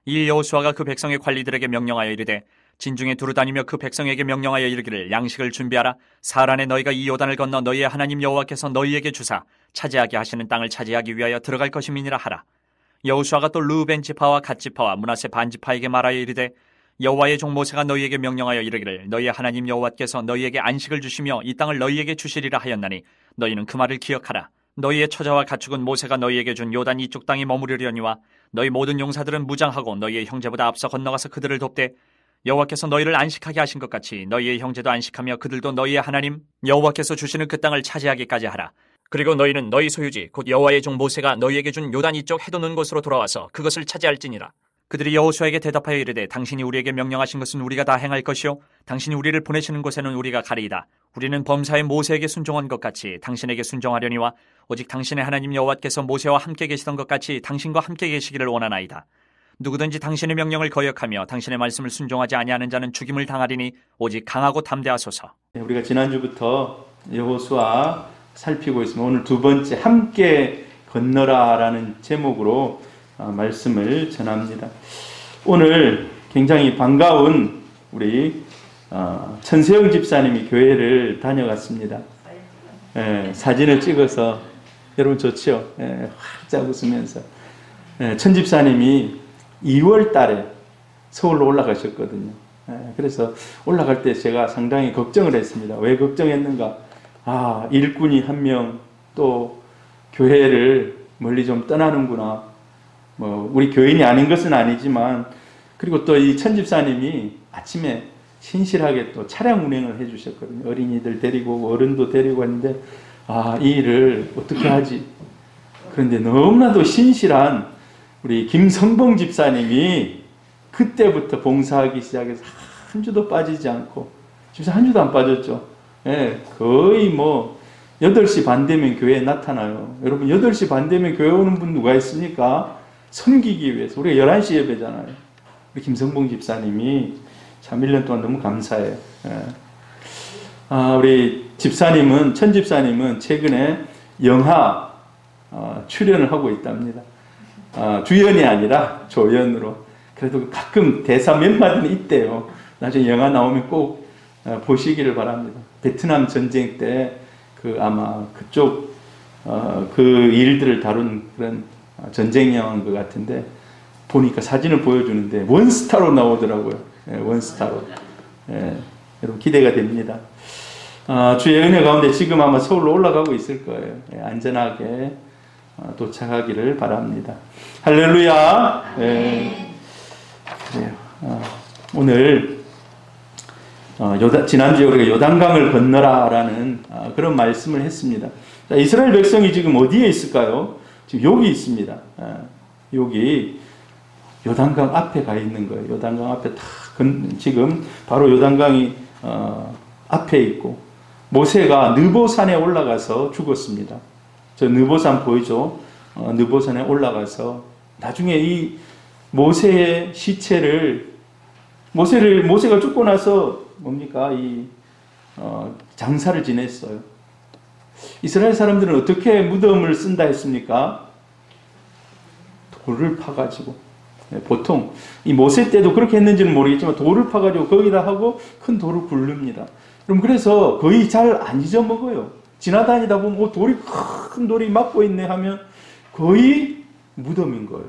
이 여호수아가 그 백성의 관리들에게 명령하여 이르되 진중에 두루다니며 그 백성에게 명령하여 이르기를 양식을 준비하라. 사흘 안에 너희가 이 요단을 건너 너희의 하나님 여호와께서 너희에게 주사 차지하게 하시는 땅을 차지하기 위하여 들어갈 것임이니라 하라. 여호수아가 또 르우벤 지파와 갓 지파와 므낫세 반 지파에게 말하여 이르되 여호와의 종 모세가 너희에게 명령하여 이르기를 너희의 하나님 여호와께서 너희에게 안식을 주시며 이 땅을 너희에게 주시리라 하였나니 너희는 그 말을 기억하라. 너희의 처자와 가축은 모세가 너희에게 준 요단 이쪽 땅에 머무르려니와 너희 모든 용사들은 무장하고 너희의 형제보다 앞서 건너가서 그들을 돕되 여호와께서 너희를 안식하게 하신 것 같이 너희의 형제도 안식하며 그들도 너희의 하나님 여호와께서 주시는 그 땅을 차지하기까지 하라. 그리고 너희는 너희 소유지 곧 여호와의 종 모세가 너희에게 준 요단 이쪽 해돋는 곳으로 돌아와서 그것을 차지할지니라. 그들이 여호수아에게 대답하여 이르되 당신이 우리에게 명령하신 것은 우리가 다 행할 것이요 당신이 우리를 보내시는 곳에는 우리가 가리이다. 우리는 범사에 모세에게 순종한 것 같이 당신에게 순종하려니와 오직 당신의 하나님 여호와께서 모세와 함께 계시던 것 같이 당신과 함께 계시기를 원하나이다. 누구든지 당신의 명령을 거역하며 당신의 말씀을 순종하지 아니하는 자는 죽임을 당하리니 오직 강하고 담대하소서. 우리가 지난주부터 여호수아 살피고 있으면 오늘 두 번째 함께 건너라라는 제목으로 말씀을 전합니다. 오늘 굉장히 반가운 우리 천세영 집사님이 교회를 다녀갔습니다. 사진을 찍어서 여러분 좋죠? 활짝 웃으면서 천 집사님이 2월 달에 서울로 올라가셨거든요. 그래서 올라갈 때 제가 상당히 걱정을 했습니다. 왜 걱정했는가? 일꾼이 한 명 또 교회를 멀리 좀 떠나는구나. 우리 교인이 아닌 것은 아니지만 그리고 또 이 천 집사님이 아침에 신실하게 또 차량 운행을 해주셨거든요. 어린이들 데리고 어른도 데리고 왔는데 이 일을 어떻게 하지? 그런데 너무나도 신실한 우리 김성봉 집사님이 그때부터 봉사하기 시작해서 한 주도 빠지지 않고 집사 한 주도 안 빠졌죠. 거의 8시 반 되면 교회에 나타나요. 여러분 8시 반 되면 교회 오는 분 누가 있습니까? 섬기기 위해서. 우리가 11시 예배잖아요. 우리 김성봉 집사님이 참 1년 동안 너무 감사해요. 우리 집사님은 천 집사님은 최근에 영화 출연을 하고 있답니다. 주연이 아니라 조연으로. 그래도 가끔 대사 몇 마디는 있대요. 나중에 영화 나오면 꼭 보시기를 바랍니다. 베트남 전쟁 때 아마 그쪽 그 일들을 다룬 그런 전쟁 영화인 것 같은데 보니까 사진을 보여주는데 원스타로 나오더라고요. 원스타로. 여러분 기대가 됩니다. 주의 은혜 가운데 지금 아마 서울로 올라가고 있을 거예요. 안전하게 도착하기를 바랍니다. 할렐루야. 그래요. 오늘 지난주에 우리가 요단강을 건너라라는 그런 말씀을 했습니다. 자, 이스라엘 백성이 지금 어디에 있을까요? 지금 여기 있습니다. 여기 요단강 앞에 가 있는 거예요. 요단강 앞에 지금 바로 요단강이 앞에 있고 모세가 느보산에 올라가서 죽었습니다. 저 느보산 보이죠? 느보산에 올라가서 나중에 이 모세의 시체를 모세가 죽고 나서 뭡니까? 장사를 지냈어요. 이스라엘 사람들은 어떻게 무덤을 쓴다 했습니까? 돌을 파가지고. 보통 이 모세 때도 그렇게 했는지는 모르겠지만 돌을 파가지고 거기다 하고 큰 돌을 굴릅니다. 그럼 그래서 거의 잘 안 잊어먹어요. 지나다니다 보면 돌이 큰 돌이 막고 있네 하면 거의 무덤인 거예요.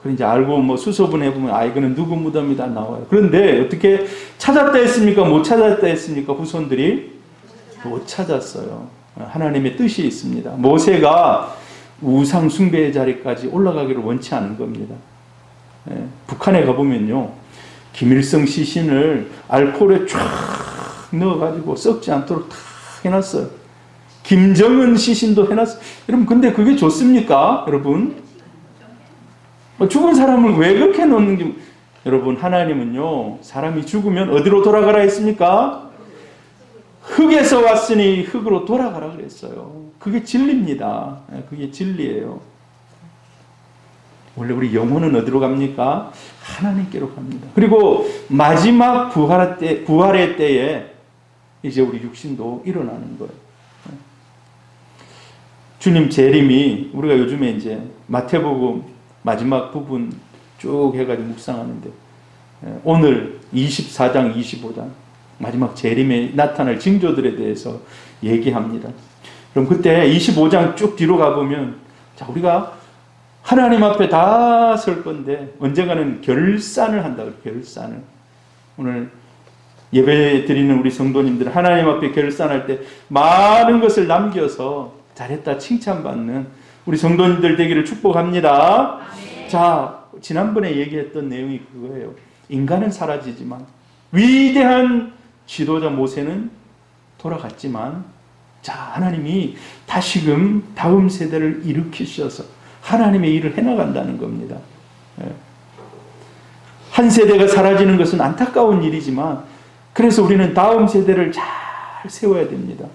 그럼 이제 알고 수소문 해보면 이거는 누구 무덤이다 나와요. 그런데 어떻게 찾았다 했습니까? 못 찾았다 했습니까? 후손들이 못 찾았어요. 하나님의 뜻이 있습니다. 모세가 우상 숭배의 자리까지 올라가기를 원치 않은 겁니다. 북한에 가보면요, 김일성 시신을 알코올에 쫙 넣어가지고 썩지 않도록 다 해놨어요. 김정은 시신도 해놨어요. 여러분, 근데 그게 좋습니까? 여러분? 죽은 사람을 왜 그렇게 놓는지. 여러분, 하나님은요, 사람이 죽으면 어디로 돌아가라 했습니까? 흙에서 왔으니 흙으로 돌아가라 그랬어요. 그게 진리입니다. 그게 진리예요. 원래 우리 영혼은 어디로 갑니까? 하나님께로 갑니다. 그리고 마지막 부활의 때에 이제 우리 육신도 일어나는 거예요. 주님 재림이 우리가 요즘에 이제 마태복음 마지막 부분 쭉 해가지고 묵상하는데 오늘 24장, 25장 마지막 재림에 나타날 징조들에 대해서 얘기합니다. 그럼 그때 25장 쭉 뒤로 가보면 자, 우리가 하나님 앞에 다 설 건데 언젠가는 결산을 한다. 결산을. 오늘 예배 드리는 우리 성도님들 하나님 앞에 결산할 때 많은 것을 남겨서 잘했다 칭찬받는 우리 성도님들 되기를 축복합니다. 자, 지난번에 얘기했던 내용이 그거예요. 인간은 사라지지만 위대한 지도자 모세는 돌아갔지만 자, 하나님이 다시금 다음 세대를 일으키셔서 하나님의 일을 해나간다는 겁니다. 한 세대가 사라지는 것은 안타까운 일이지만 그래서 우리는 다음 세대를 잘 세워야 됩니다.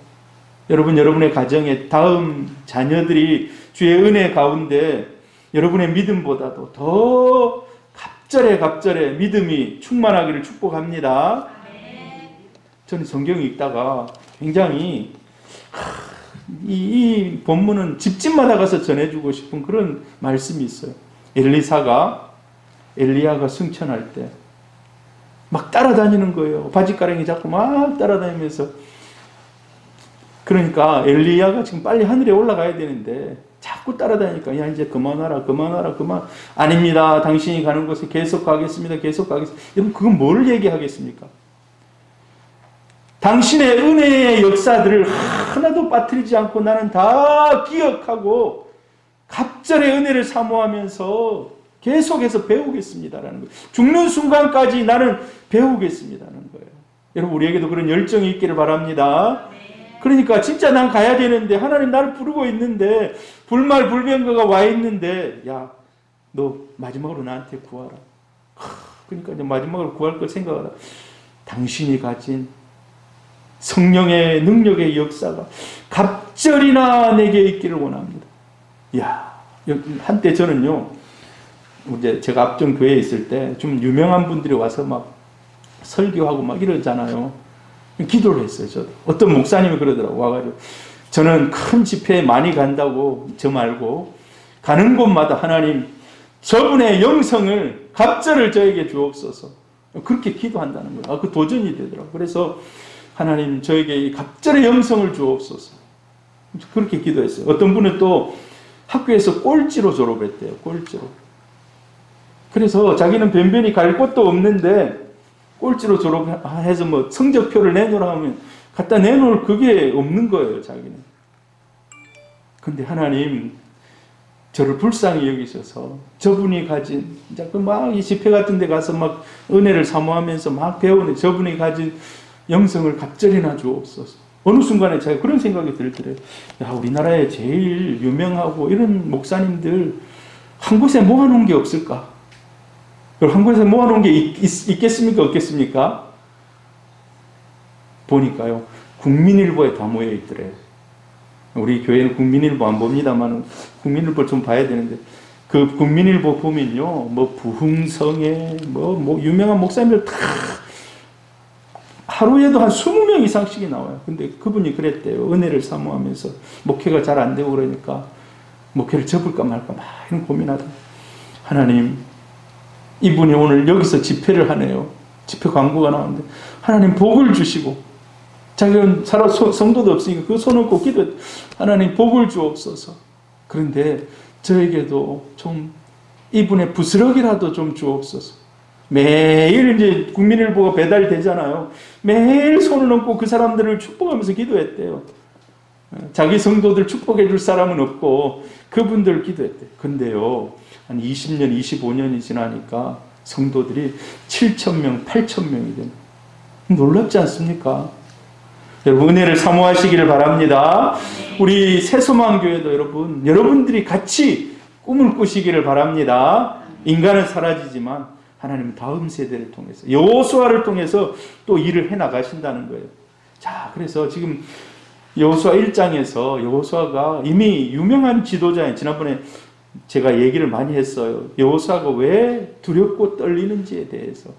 여러분, 여러분의 가정에 다음 자녀들이 주의 은혜 가운데 여러분의 믿음보다도 더 갑절에 믿음이 충만하기를 축복합니다. 저는 성경 읽다가 굉장히 이 본문은 집집마다 가서 전해주고 싶은 그런 말씀이 있어요. 엘리야가 승천할 때 막 따라다니는 거예요. 바지가랑이 잡고 막 따라다니면서. 그러니까 엘리야가 지금 빨리 하늘에 올라가야 되는데 자꾸 따라다니니까 야 이제 그만하라. 아닙니다. 당신이 가는 곳에 계속 가겠습니다. 여러분 그건 뭘 얘기하겠습니까? 당신의 은혜의 역사들을 하나도 빠뜨리지 않고 나는 다 기억하고 갑절의 은혜를 사모하면서 계속해서 배우겠습니다라는 거예요. 죽는 순간까지 나는 배우겠습니다라는 거예요. 여러분 우리에게도 그런 열정이 있기를 바랍니다. 그러니까 진짜 난 가야 되는데 하나님 나를 부르고 있는데 불말불변거가 와 있는데 야, 너 마지막으로 나한테 구하라. 그러니까 이제 마지막으로 구할 걸 생각하라. 당신이 가진 성령의 능력의 역사가 갑절이나 내게 있기를 원합니다. 야, 한때 저는요, 이제 제가 앞전 교회에 있을 때 좀 유명한 분들이 와서 막 설교하고 막 이러잖아요. 기도를 했어요. 저도. 어떤 목사님이 그러더라고. 와가지고 저는 큰 집회에 많이 간다고 저 말고 가는 곳마다 하나님 저분의 영성을 갑절을 저에게 주옵소서. 그렇게 기도한다는 거예요. 그 도전이 되더라고요. 그래서 하나님 저에게 이 갑절의 영성을 주옵소서. 그렇게 기도했어요. 어떤 분은 또 학교에서 꼴찌로 졸업했대요. 꼴찌로. 그래서 자기는 변변히 갈 곳도 없는데 꼴찌로 졸업해서 뭐 성적표를 내놓으라 하면 갖다 내놓을 그게 없는 거예요. 자기는. 근데 하나님 저를 불쌍히 여기셔서 저분이 가진 막 이 집회 같은 데 가서 막 은혜를 사모하면서 막 배우는 저분이 가진 영성을 갑절이나 주옵소서. 어느 순간에 제가 그런 생각이 들더래요. 야, 우리나라에 제일 유명하고 이런 목사님들 한 곳에 모아놓은 게 없을까? 한 곳에 모아놓은 게 있겠습니까? 없겠습니까? 보니까요. 국민일보에 다 모여 있더래요. 우리 교회는 국민일보 안 봅니다만 국민일보 좀 봐야 되는데 그 국민일보 보면요. 뭐 부흥성에 뭐 유명한 목사님들 다 하루에도 한 20명 이상씩이 나와요. 근데 그분이 그랬대요. 은혜를 사모하면서 목회가 잘 안 되고 그러니까 목회를 접을까 말까 막 이런 고민하다. 하나님, 이분이 오늘 여기서 집회를 하네요. 집회 광고가 나오는데 하나님 복을 주시고 자기는 성도도 없으니까 그 손을 꼭 기도 하나님 복을 주옵소서. 그런데 저에게도 좀 이분의 부스러기라도 좀 주옵소서. 매일 이제 국민일보가 배달되잖아요. 매일 손을 얹고 그 사람들을 축복하면서 기도했대요. 자기 성도들 축복해 줄 사람은 없고 그분들 기도했대요. 근데요, 한 20년, 25년이 지나니까 성도들이 7,000명, 8,000명이 됩니다. 놀랍지 않습니까? 여러분 은혜를 사모하시기를 바랍니다. 우리 새소망교회도 여러분들이 같이 꿈을 꾸시기를 바랍니다. 인간은 사라지지만 하나님은 다음 세대를 통해서 여호수아를 통해서 또 일을 해나가신다는 거예요. 자, 그래서 지금 여호수아 1장에서 여호수아가 이미 유명한 지도자인 지난번에 제가 얘기를 많이 했어요. 여호수아가 왜 두렵고 떨리는지에 대해서.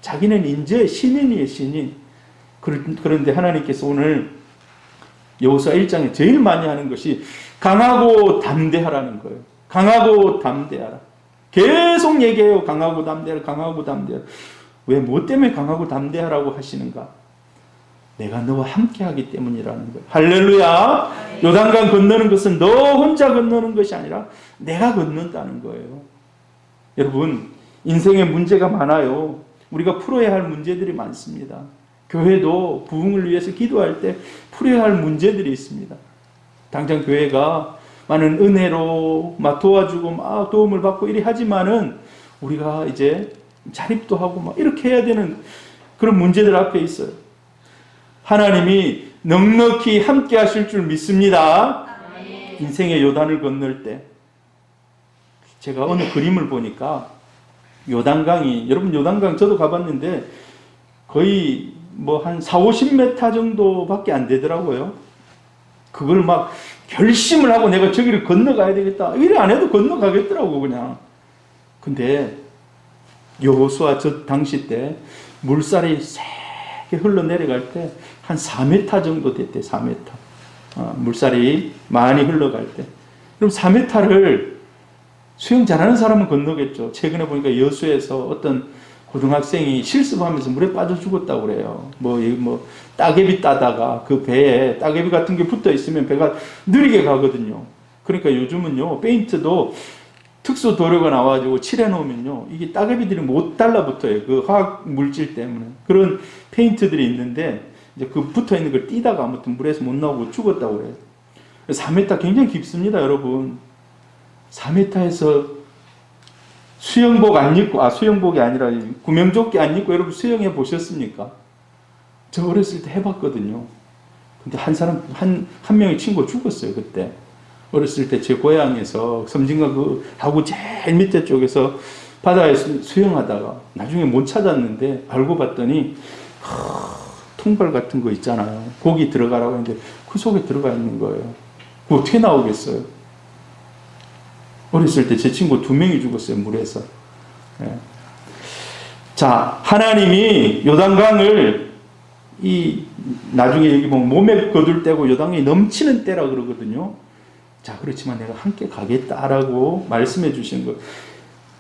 자기는 이제 신인이에요, 신인. 그런데 하나님께서 오늘 여호수아 1장에 제일 많이 하는 것이 강하고 담대하라는 거예요. 강하고 담대하라. 계속 얘기해요. 강하고 담대하라, 강하고 담대하라. 왜, 뭐 때문에 강하고 담대하라고 하시는가? 내가 너와 함께 하기 때문이라는 거예요. 할렐루야! 요단강 건너는 것은 너 혼자 건너는 것이 아니라 내가 건넌다는 거예요. 여러분, 인생에 문제가 많아요. 우리가 풀어야 할 문제들이 많습니다. 교회도 부흥을 위해서 기도할 때 풀어야 할 문제들이 있습니다. 당장 교회가 많은 은혜로 막 도와주고 막 도움을 받고 이리 하지만은 우리가 이제 자립도 하고 막 이렇게 해야 되는 그런 문제들 앞에 있어요. 하나님이 넉넉히 함께 하실 줄 믿습니다. 인생의 요단을 건널 때 제가 어느 그림을 보니까 요단강이, 여러분 요단강 저도 가봤는데 거의 뭐 한 40-50m 정도밖에 안 되더라고요. 그걸 막 결심을 하고 내가 저기를 건너가야 되겠다 이래 안 해도 건너가겠더라고 그냥. 근데 여호수아 저 당시 때 물살이 세게 흘러내려갈 때 한 4m 정도 됐대. 4m. 물살이 많이 흘러갈 때. 그럼 4m를 수영 잘하는 사람은 건너겠죠. 최근에 보니까 여수에서 어떤 고등학생이 실습하면서 물에 빠져 죽었다고 그래요. 뭐 따개비 따다가 그 배에 따개비 같은 게 붙어 있으면 배가 느리게 가거든요. 그러니까 요즘은요, 페인트도 특수 도료가 나와가지고 칠해 놓으면요, 이게 따개비들이 못 달라붙어요. 그 화학 물질 때문에. 그런 페인트들이 있는데, 이제 그 붙어 있는 걸 띄다가 아무튼 물에서 못 나오고 죽었다고 그래요. 4m 굉장히 깊습니다, 여러분. 4m에서 수영복 안 입고, 수영복이 아니라 구명조끼 안 입고 여러분 수영해 보셨습니까? 저 어렸을 때 해봤거든요. 근데 한 명의 친구가 죽었어요, 그때. 어렸을 때 제 고향에서 섬진강 그 하구 제일 밑에 쪽에서 바다에서 수영하다가 나중에 못 찾았는데 알고 봤더니 통발 같은 거 있잖아요. 거기 들어가라고 했는데 그 속에 들어가 있는 거예요. 그거 어떻게 나오겠어요? 어렸을 때 제 친구 2명이 죽었어요, 물에서. 예. 자, 하나님이 요단강을 나중에 여기 보면 몸에 거둘 때고 요단강이 넘치는 때라 그러거든요. 자, 그렇지만 내가 함께 가겠다라고 말씀해 주신 거예요.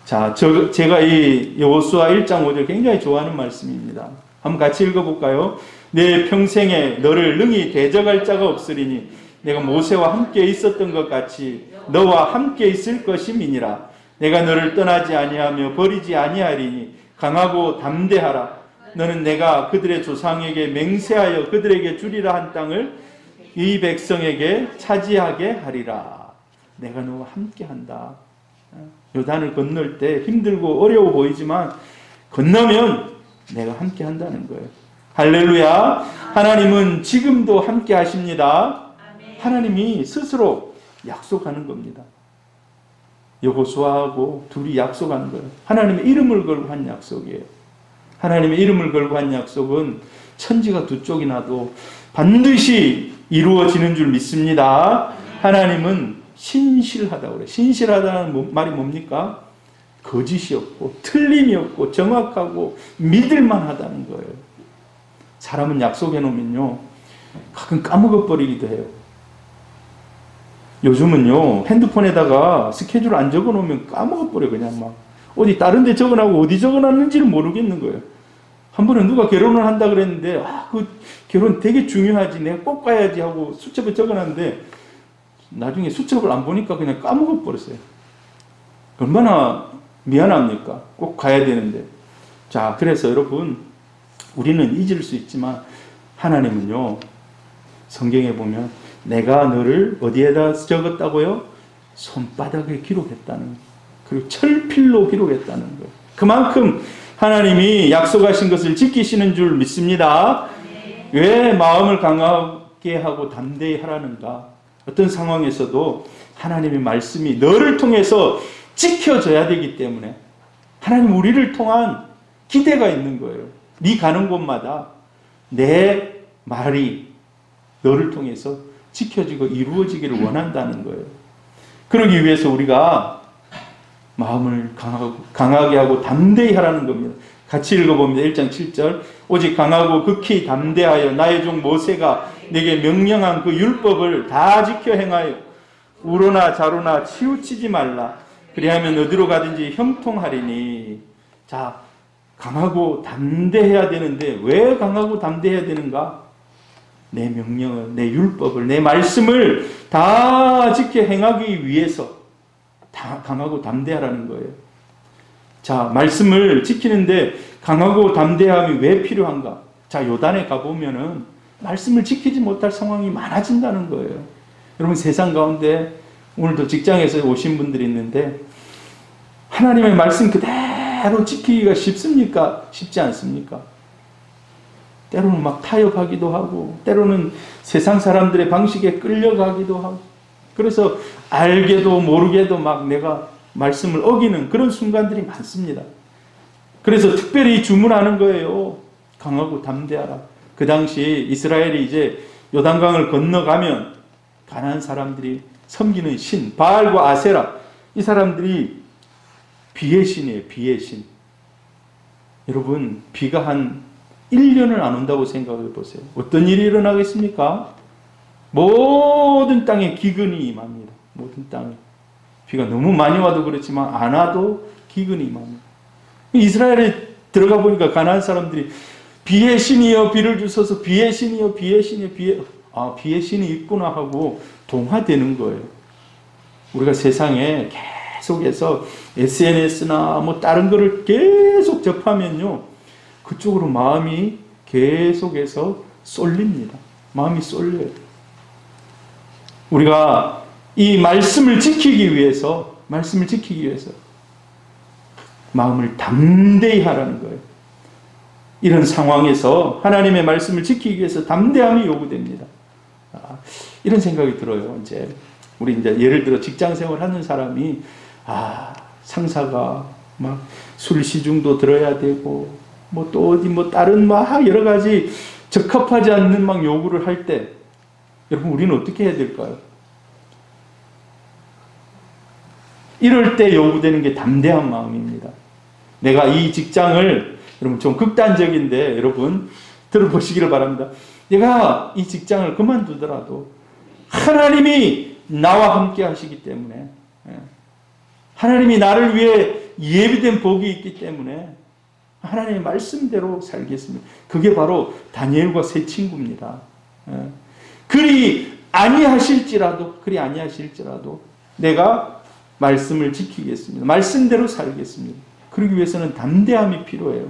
자, 제가 이 여호수아 1장 5절 굉장히 좋아하는 말씀입니다. 한번 같이 읽어볼까요? 내 평생에 너를 능히 대적할 자가 없으리니 내가 모세와 함께 있었던 것 같이 너와 함께 있을 것임이니라. 내가 너를 떠나지 아니하며 버리지 아니하리니 강하고 담대하라. 너는 내가 그들의 조상에게 맹세하여 그들에게 주리라 한 땅을 이 백성에게 차지하게 하리라. 내가 너와 함께 한다. 요단을 건널 때 힘들고 어려워 보이지만 건너면 내가 함께 한다는 거예요. 할렐루야. 하나님은 지금도 함께 하십니다. 하나님이 스스로 약속하는 겁니다. 여호수아하고 둘이 약속하는 거예요. 하나님의 이름을 걸고 한 약속이에요. 하나님의 이름을 걸고 한 약속은 천지가 두 쪽이 나도 반드시 이루어지는 줄 믿습니다. 하나님은 신실하다고 그래요. 신실하다는 말이 뭡니까? 거짓이 없고 틀림이 없고 정확하고 믿을만하다는 거예요. 사람은 약속해 놓으면요 가끔 까먹어버리기도 해요. 요즘은요 핸드폰에다가 스케줄 안 적어 놓으면 까먹어버려. 그냥 막 어디 다른 데 적어놓고 어디 적어놨는지를 모르겠는 거예요. 한 번은 누가 결혼을 한다 그랬는데 그 결혼 되게 중요하지 내가 꼭 가야지 하고 수첩에 적어놨는데 나중에 수첩을 안 보니까 그냥 까먹어버렸어요. 얼마나 미안합니까? 꼭 가야 되는데. 자, 그래서 여러분 우리는 잊을 수 있지만 하나님은요 성경에 보면 내가 너를 어디에다 적었다고요? 손바닥에 기록했다는 거예요. 그리고 철필로 기록했다는 거예요. 그만큼 하나님이 약속하신 것을 지키시는 줄 믿습니다. 왜 마음을 강하게 하고 담대히 하라는가? 어떤 상황에서도 하나님의 말씀이 너를 통해서 지켜져야 되기 때문에 하나님 우리를 통한 기대가 있는 거예요. 네 가는 곳마다 내 말이 너를 통해서 지켜지고 이루어지기를 원한다는 거예요. 그러기 위해서 우리가 마음을 강하게 하고 담대히 하라는 겁니다. 같이 읽어봅니다. 1장 7절 오직 강하고 극히 담대하여 나의 종 모세가 내게 명령한 그 율법을 다 지켜 행하여 우로나 자로나 치우치지 말라. 그리하면 어디로 가든지 형통하리니. 자, 강하고 담대해야 되는데 왜 강하고 담대해야 되는가? 내 명령을, 내 율법을, 내 말씀을 다 지켜 행하기 위해서 다 강하고 담대하라는 거예요. 자, 말씀을 지키는데 강하고 담대함이 왜 필요한가? 자, 요단에 가보면은 말씀을 지키지 못할 상황이 많아진다는 거예요. 여러분, 세상 가운데 오늘도 직장에서 오신 분들이 있는데 하나님의 말씀 그대로 지키기가 쉽습니까? 쉽지 않습니까? 때로는 막 타협하기도 하고, 때로는 세상 사람들의 방식에 끌려가기도 하고, 그래서 알게도 모르게도 막 내가 말씀을 어기는 그런 순간들이 많습니다. 그래서 특별히 주문하는 거예요. 강하고 담대하라. 그 당시 이스라엘이 이제 요단강을 건너가면 가나안 사람들이 섬기는 신, 바알과 아세라, 이 사람들이 비의 신이에요. 비의 신. 여러분, 비가 한 1년을 안 온다고 생각해 보세요. 어떤 일이 일어나겠습니까? 모든 땅에 기근이 임합니다. 모든 땅에. 비가 너무 많이 와도 그렇지만 안 와도 기근이 임합니다. 이스라엘에 들어가 보니까 가나안 사람들이 비의 신이여 비를 주소서, 비의 신이여 비의 신이여 비의 신이 있구나 하고 동화되는 거예요. 우리가 세상에 계속해서 SNS나 뭐 다른 거를 계속 접하면요, 그쪽으로 마음이 계속해서 쏠립니다. 마음이 쏠려요. 우리가 이 말씀을 지키기 위해서 마음을 담대히 하라는 거예요. 이런 상황에서 하나님의 말씀을 지키기 위해서 담대함이 요구됩니다. 이런 생각이 들어요. 우리 예를 들어 직장 생활 하는 사람이 상사가 막 술 시중도 들어야 되고 뭐 또 어디 뭐 다른 막 여러 가지 적합하지 않는 막 요구를 할 때, 여러분, 우리는 어떻게 해야 될까요? 이럴 때 요구되는 게 담대한 마음입니다. 내가 이 직장을, 여러분 좀 극단적인데 여러분 들어보시기를 바랍니다. 내가 이 직장을 그만두더라도 하나님이 나와 함께 하시기 때문에, 하나님이 나를 위해 예비된 복이 있기 때문에 하나님의 말씀대로 살겠습니다. 그게 바로 다니엘과 세 친구입니다. 그리 아니하실지라도 내가 말씀을 지키겠습니다. 말씀대로 살겠습니다. 그러기 위해서는 담대함이 필요해요.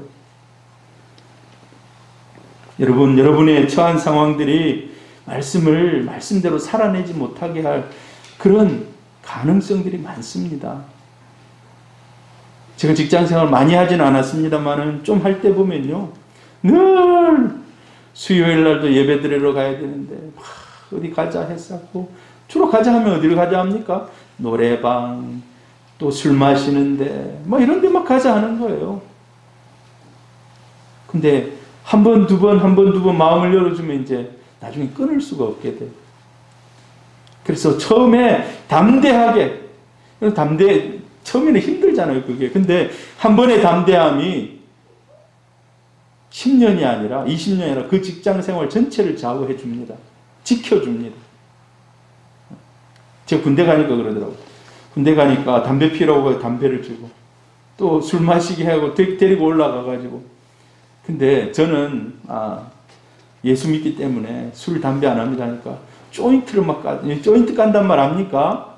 여러분, 여러분의 처한 상황들이 말씀대로 살아내지 못하게 할 그런 가능성들이 많습니다. 제가 직장생활 많이 하진 않았습니다만은 좀 할 때 보면요, 늘 수요일 날도 예배 드리러 가야 되는데 어디 가자 했었고, 주로 가자 하면 어디를 가자 합니까? 노래방, 또 술 마시는데 뭐 이런 데 막 가자 하는 거예요. 근데 한 번, 두 번 마음을 열어주면 이제 나중에 끊을 수가 없게 돼요. 그래서 처음에 처음에는 힘들잖아요, 그게. 근데 한 번의 담대함이 10년이 아니라 20년이 아니라 그 직장 생활 전체를 좌우해 줍니다. 지켜줍니다. 제가 군대 가니까 그러더라고요. 군대 가니까 담배 피우라고 담배를 주고, 또 술 마시게 하고 데리고 올라가가지고. 근데 저는 예수 믿기 때문에 술, 담배 안 합니다 하니까 조인트를 막 조인트 깐단 말 압니까?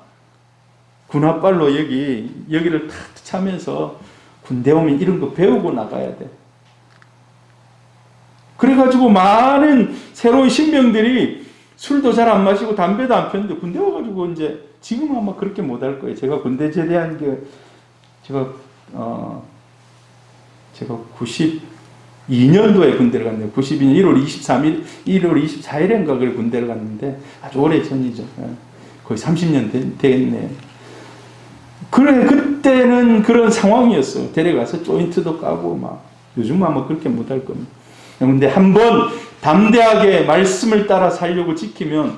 군홧발로 여기를 탁 차면서 군대 오면 이런 거 배우고 나가야 돼. 그래가지고 많은 새로운 신병들이 술도 잘 안 마시고 담배도 안 피웠는데 군대 와가지고 이제 지금 아마 그렇게 못할 거예요. 제가 군대 제대한 게 제가 92년도에 군대를 갔네요. 92년 1월 24일인가 그래 군대를 갔는데 아주 오래 전이죠. 거의 30년 됐네요. 그래, 그때는 그런 상황이었어요. 데려가서 조인트도 까고 막. 요즘은 아마 그렇게 못할 겁니다. 그런데 한번 담대하게 말씀을 따라 살려고 지키면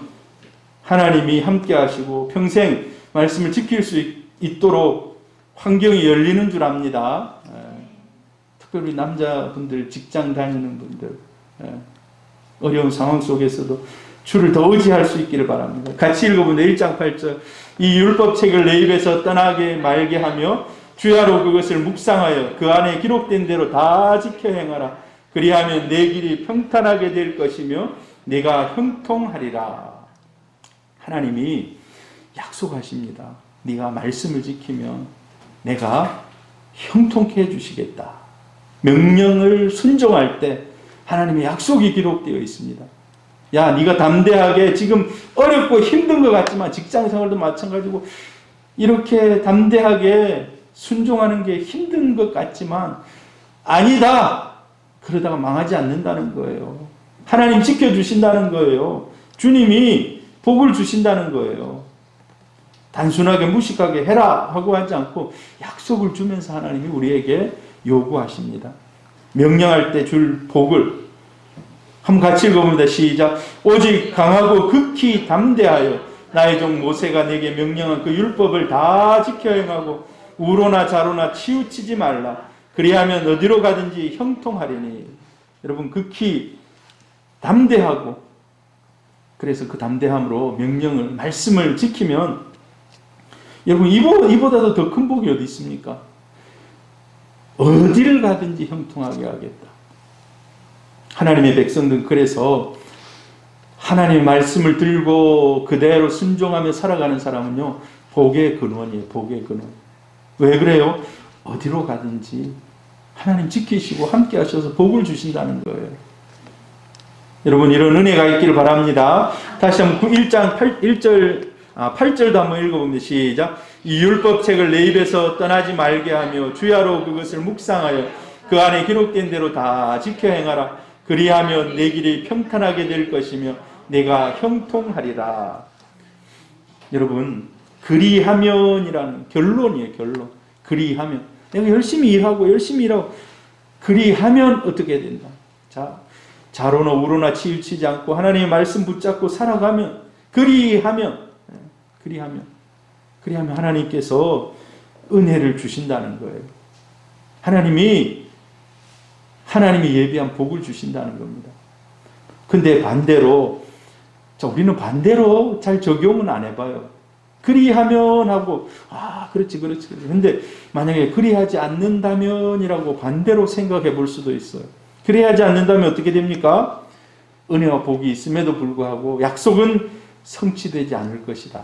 하나님이 함께 하시고 평생 말씀을 지킬 수 있도록 환경이 열리는 줄 압니다. 특별히 남자분들, 직장 다니는 분들, 어려운 상황 속에서도 주를 더 의지할 수 있기를 바랍니다. 같이 읽어보면 1장 8절 이 율법책을 내 입에서 떠나게 말게 하며 주야로 그것을 묵상하여 그 안에 기록된 대로 다 지켜 행하라. 그리하면 내 길이 평탄하게 될 것이며 내가 형통하리라. 하나님이 약속하십니다. 네가 말씀을 지키면 내가 형통케 해주시겠다. 명령을 순종할 때 하나님의 약속이 기록되어 있습니다. 야, 네가 담대하게 지금 어렵고 힘든 것 같지만 직장생활도 마찬가지고 이렇게 담대하게 순종하는 게 힘든 것 같지만 아니다. 그러다가 망하지 않는다는 거예요. 하나님 지켜주신다는 거예요. 주님이 복을 주신다는 거예요. 단순하게 무식하게 해라 하고 하지 않고 약속을 주면서 하나님이 우리에게 요구하십니다. 명령할 때 줄 복을 한번 같이 읽어봅니다. 시작. 오직 강하고 극히 담대하여 나의 종 모세가 내게 명령한 그 율법을 다 지켜 행하고 우로나 좌로나 치우치지 말라. 그리하면 어디로 가든지 형통하리니. 여러분 극히 담대하고 그래서 그 담대함으로 명령을 말씀을 지키면 여러분 이보다도 더 큰 복이 어디 있습니까? 어디를 가든지 형통하게 하겠다. 하나님의 백성들은 그래서 하나님의 말씀을 들고 그대로 순종하며 살아가는 사람은요 복의 근원이에요. 복의 근원. 왜 그래요? 어디로 가든지 하나님 지키시고 함께 하셔서 복을 주신다는 거예요. 여러분 이런 은혜가 있기를 바랍니다. 다시 한번 1장 8절도 한번 읽어봅니다. 시작. 이 율법책을 내 입에서 떠나지 말게 하며 주야로 그것을 묵상하여 그 안에 기록된 대로 다 지켜 행하라. 그리하면 내 길이 평탄하게 될 것이며 내가 형통하리라. 여러분 그리하면이라는 결론이에요. 결론. 그리하면 내가 열심히 일하고 그리하면 어떻게 된다. 자, 좌로나 우로나 치우치지 않고 하나님의 말씀 붙잡고 살아가면 그리하면 하나님께서 은혜를 주신다는 거예요. 하나님이 예비한 복을 주신다는 겁니다. 근데 반대로 우리는 반대로 잘 적용은 안 해봐요. 그리하면 하고 그렇지. 근데 만약에 그리하지 않는다면이라고 반대로 생각해 볼 수도 있어요. 그리하지 않는다면 어떻게 됩니까? 은혜와 복이 있음에도 불구하고 약속은 성취되지 않을 것이다.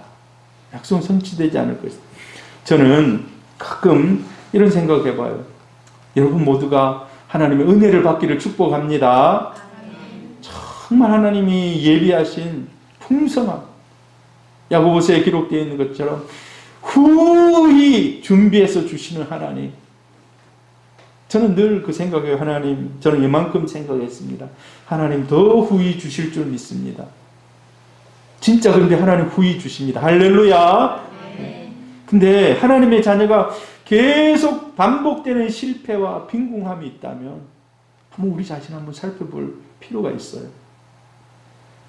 약속은 성취되지 않을 것이다. 저는 가끔 이런 생각 해봐요. 여러분 모두가 하나님의 은혜를 받기를 축복합니다. 정말 하나님이 예비하신 풍성한 야고보서에 기록되어 있는 것처럼 후히 준비해서 주시는 하나님. 저는 늘 그 생각이에요. 저는 이만큼 생각했습니다. 하나님 더 후히 주실 줄 믿습니다. 진짜 그런데 하나님 후히 주십니다. 할렐루야. 근데 하나님의 자녀가 계속 반복되는 실패와 빈궁함이 있다면 한번 우리 자신 한번 살펴볼 필요가 있어요.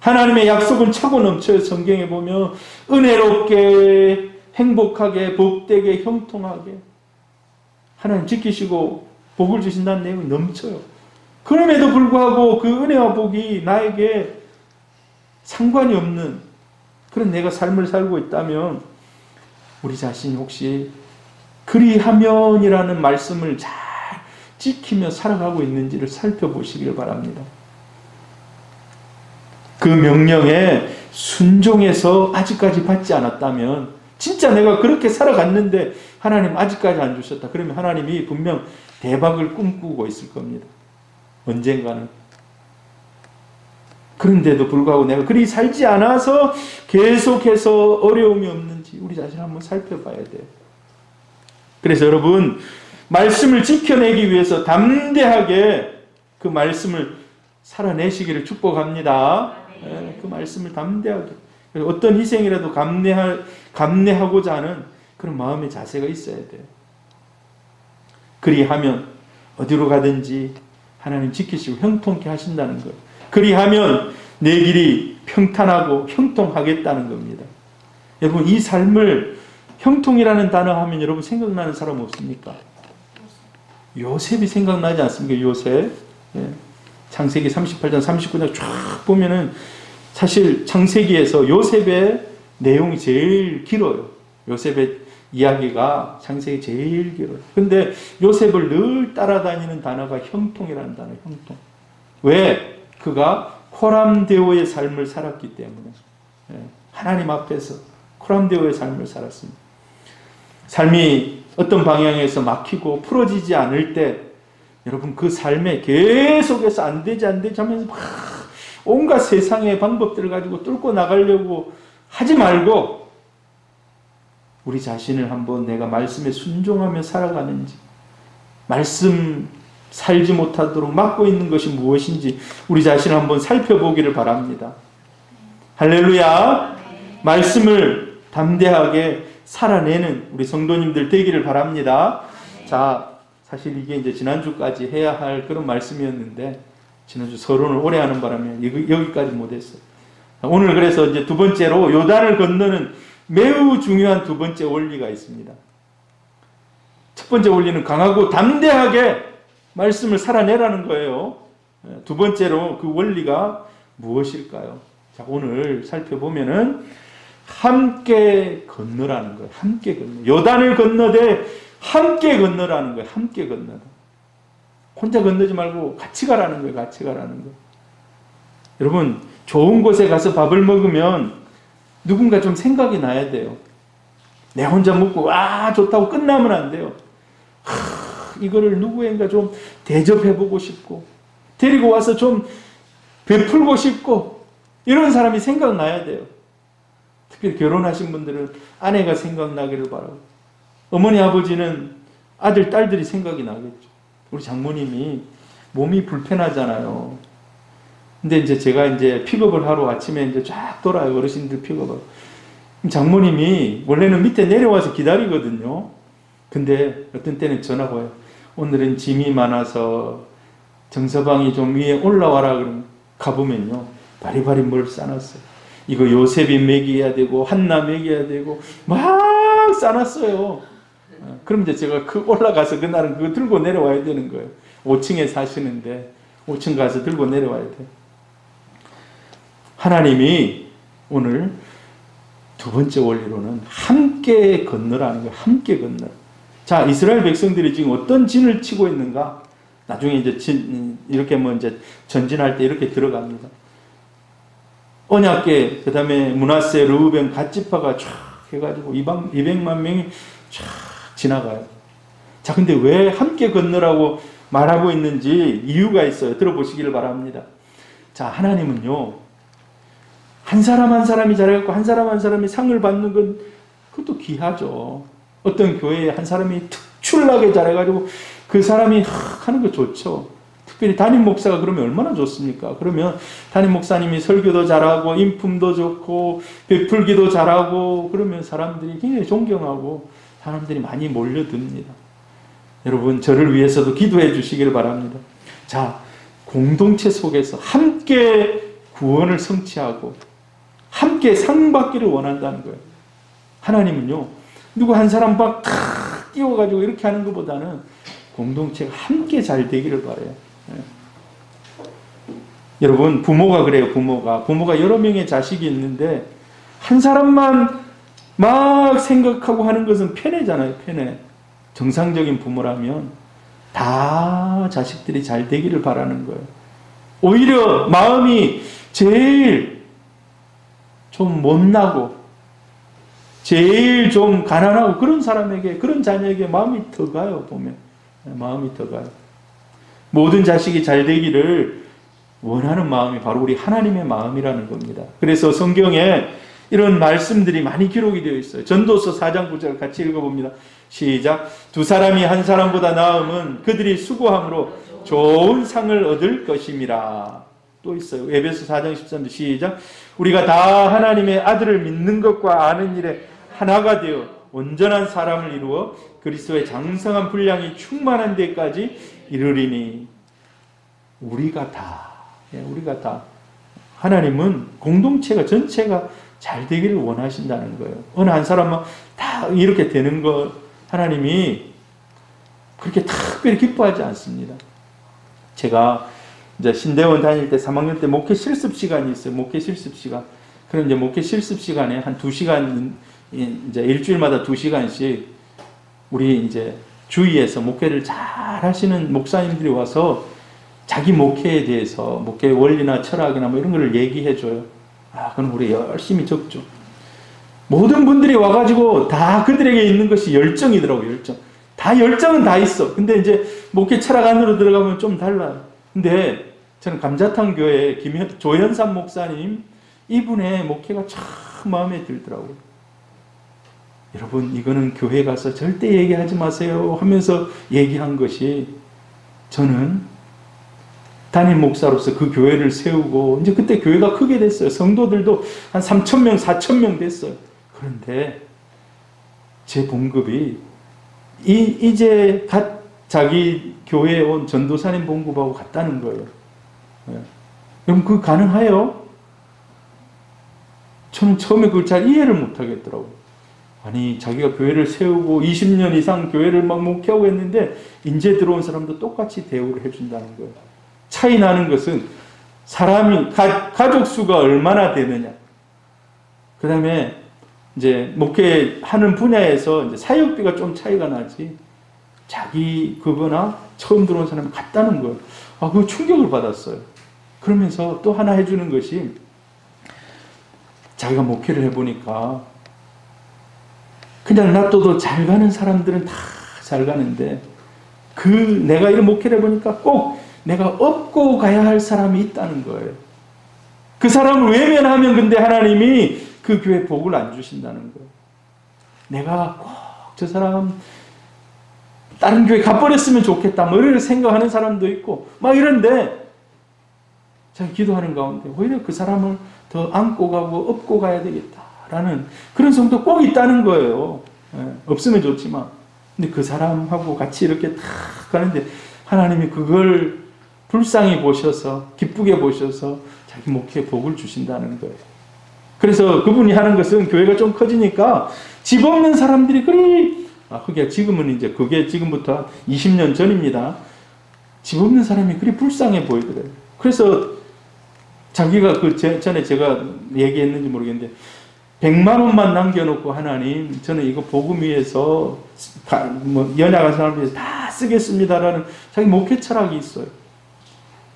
하나님의 약속은 차고 넘쳐요. 성경에 보면 은혜롭게 행복하게 복되게 형통하게 하나님 지키시고 복을 주신다는 내용이 넘쳐요. 그럼에도 불구하고 그 은혜와 복이 나에게 상관이 없는 그런 내가 삶을 살고 있다면 우리 자신이 혹시 그리하면이라는 말씀을 잘 지키며 살아가고 있는지를 살펴보시길 바랍니다. 그 명령에 순종해서 아직까지 받지 않았다면 진짜 내가 그렇게 살아갔는데 하나님 아직까지 안 주셨다. 그러면 하나님이 분명 대박을 꿈꾸고 있을 겁니다. 언젠가는. 그런데도 불구하고 내가 그리 살지 않아서 계속해서 어려움이 없는지 우리 자신 한번 살펴봐야 돼요. 그래서 여러분 말씀을 지켜내기 위해서 담대하게 그 말씀을 살아내시기를 축복합니다. 그 말씀을 담대하게 어떤 희생이라도 감내하고자 하는 그런 마음의 자세가 있어야 돼요. 그리하면 어디로 가든지 하나님 지키시고 형통케 하신다는 것. 그리하면 내 길이 평탄하고 형통하겠다는 겁니다. 여러분 이 삶을 형통이라는 단어 하면 여러분 생각나는 사람 없습니까? 요셉이 생각나지 않습니까? 요셉. 창세기 38장 39장 쫙 보면은 사실 창세기에서 요셉의 내용이 제일 길어요. 요셉의 이야기가 창세기 제일 길어요. 근데 요셉을 늘 따라다니는 단어가 형통이라는 단어예요. 형통. 왜? 그가 코람데오의 삶을 살았기 때문에. 하나님 앞에서 코람데오의 삶을 살았습니다. 삶이 어떤 방향에서 막히고 풀어지지 않을 때 여러분 그 삶에 계속해서 안 되지 하면서 막 온갖 세상의 방법들을 가지고 뚫고 나가려고 하지 말고 우리 자신을 한번 내가 말씀에 순종하며 살아가는지, 말씀 살지 못하도록 막고 있는 것이 무엇인지 우리 자신을 한번 살펴보기를 바랍니다. 할렐루야. 말씀을 담대하게 살아내는 우리 성도님들 되기를 바랍니다. 자, 사실 이게 이제 지난주까지 해야 할 그런 말씀이었는데 지난주 서론을 오래 하는 바람에 여기까지 못했어요. 오늘 그래서 이제 두 번째로 요단을 건너는 매우 중요한 두 번째 원리가 있습니다. 첫 번째 원리는 강하고 담대하게 말씀을 살아내라는 거예요. 두 번째로 그 원리가 무엇일까요? 자, 오늘 살펴보면은 함께 건너라는 거예요. 함께 건너. 요단을 건너되 함께 건너라는 거예요. 함께 건너라. 혼자 건너지 말고 같이 가라는 거예요. 같이 가라는 거예요. 여러분, 좋은 곳에 가서 밥을 먹으면 누군가 좀 생각이 나야 돼요. 내 혼자 먹고 와 좋다고 끝나면 안 돼요. 이거를 누구인가 좀 대접해보고 싶고 데리고 와서 좀 베풀고 싶고 이런 사람이 생각나야 돼요. 특히 결혼하신 분들은 아내가 생각나기를 바라고, 어머니 아버지는 아들 딸들이 생각이 나겠죠. 우리 장모님이 몸이 불편하잖아요. 근데 이제 제가 이제 픽업을 하러 아침에 이제 쫙 돌아요. 어르신들 픽업을. 장모님이 원래는 밑에 내려와서 기다리거든요. 근데 어떤 때는 전화가 와요. 오늘은 짐이 많아서 정서방이 좀 위에 올라와라 그러면 가보면요. 바리바리 뭘 싸놨어요. 이거 요셉이 먹여야 되고 한나 먹여야 되고 막 싸놨어요. 그럼 이제 제가 올라가서 그날은 그거 들고 내려와야 되는 거예요. 5층에 사시는데 5층 가서 들고 내려와야 돼요. 하나님이 오늘 두 번째 원리로는 함께 건너라는 거예요. 함께 건너라. 자, 이스라엘 백성들이 지금 어떤 진을 치고 있는가? 나중에 이제 이렇게 뭐 이제 전진할 때 이렇게 들어갑니다. 언약궤, 그 다음에 므낫세, 르우벤, 갓지파가 쫙 해가지고 200만 명이 쫙 지나가요. 자, 근데 왜 함께 건너라고 말하고 있는지 이유가 있어요. 들어보시기를 바랍니다. 자, 하나님은요, 한 사람 한 사람이 잘해갖고 한 사람 한 사람이 상을 받는 건 그것도 귀하죠. 어떤 교회에 한 사람이 특출나게 잘해가지고 그 사람이 하는 거 좋죠. 특별히 담임 목사가 그러면 얼마나 좋습니까? 그러면 담임 목사님이 설교도 잘하고 인품도 좋고 베풀기도 잘하고 그러면 사람들이 굉장히 존경하고 사람들이 많이 몰려듭니다. 여러분, 저를 위해서도 기도해 주시길 바랍니다. 자, 공동체 속에서 함께 구원을 성취하고 함께 상 받기를 원한다는 거예요. 하나님은요, 누구 한 사람 막 탁 띄워가지고 이렇게 하는 것보다는 공동체가 함께 잘 되기를 바라요. 여러분, 부모가 그래요. 부모가 여러 명의 자식이 있는데 한 사람만 막 생각하고 하는 것은 편애잖아요. 편애. 정상적인 부모라면 다 자식들이 잘 되기를 바라는 거예요. 오히려 마음이 제일 좀 못나고 제일 좀 가난하고 그런 사람에게, 그런 자녀에게 마음이 더 가요. 보면 마음이 더 가요. 모든 자식이 잘 되기를 원하는 마음이 바로 우리 하나님의 마음이라는 겁니다. 그래서 성경에 이런 말씀들이 많이 기록이 되어 있어요. 전도서 4장 9절 같이 읽어봅니다. 시작. 두 사람이 한 사람보다 나음은 그들이 수고함으로 좋은 상을 얻을 것임이라. 또 있어요. 에베소 4장 13절 시작. 우리가 다 하나님의 아들을 믿는 것과 아는 일에 하나가 되어 온전한 사람을 이루어 그리스도의 장성한 분량이 충만한 데까지 이르리니. 우리가 다 하나님은 공동체가 전체가 잘 되기를 원하신다는 거예요. 어느 한 사람만 다 이렇게 되는 거 하나님이 그렇게 특별히 기뻐하지 않습니다. 제가 이제 신대원 다닐 때 3학년 때 목회 실습 시간이 있어요. 목회 실습 시간. 그럼 이제 목회 실습 시간에 한 2시간, 이제 일주일마다 2시간씩 우리 이제 주위에서 목회를 잘 하시는 목사님들이 와서 자기 목회에 대해서 목회의 원리나 철학이나 뭐 이런 걸 얘기해 줘요. 그럼 우리 열심히 적죠. 모든 분들이 와가지고 다 그들에게 있는 것이 열정이더라고요. 열정. 다 열정은 다 있어. 근데 이제 목회 철학 안으로 들어가면 좀 달라요. 근데 저는 감자탕 교회 조현삼 목사님 이분의 목회가 참 마음에 들더라고요. 여러분, 이거는 교회 가서 절대 얘기하지 마세요 하면서 얘기한 것이, 저는 담임 목사로서 그 교회를 세우고 이제 그때 교회가 크게 됐어요. 성도들도 한 3,000명, 4,000명 됐어요. 그런데 제 봉급이 이제 갓 자기 교회에 온 전도사님 봉급하고 같다는 거예요. 그럼 그거 가능해요? 저는 처음에 그걸 잘 이해를 못 하겠더라고요. 아니, 자기가 교회를 세우고 20년 이상 교회를 막 목회하고 했는데 이제 들어온 사람도 똑같이 대우를 해준다는 거예요. 차이 나는 것은 사람이 가족 수가 얼마나 되느냐. 그 다음에 이제 목회하는 분야에서 이제 사역비가 좀 차이가 나지. 자기 그거나 처음 들어온 사람이 같다는 거예요. 그 충격을 받았어요. 그러면서 또 하나 해주는 것이, 자기가 목회를 해보니까 그냥 놔둬도 잘 가는 사람들은 다 잘 가는데, 내가 이런 목회를 해보니까 꼭 내가 업고 가야 할 사람이 있다는 거예요. 그 사람을 외면하면 근데 하나님이 그 교회 복을 안 주신다는 거예요. 내가 꼭 저 사람 다른 교회 가버렸으면 좋겠다 뭐 이런 생각하는 사람도 있고 막 이런데, 제가 기도하는 가운데 오히려 그 사람을 더 안고 가고 업고 가야 되겠다라는 그런 성도 꼭 있다는 거예요. 없으면 좋지만. 근데 그 사람하고 같이 이렇게 탁 가는데 하나님이 그걸 불쌍히 보셔서, 기쁘게 보셔서 자기 목회에 복을 주신다는 거예요. 그래서 그분이 하는 것은, 교회가 좀 커지니까 집 없는 사람들이 그게 지금은 이제 그게 지금부터 20년 전입니다. 집 없는 사람이 그리 불쌍해 보이더래요. 그래서 자기가 전에 제가 얘기했는지 모르겠는데 100만 원만 남겨놓고, 하나님 저는 이거 복음 위해서 연약한 사람을 위해서 다 쓰겠습니다라는 자기 목회 철학이 있어요.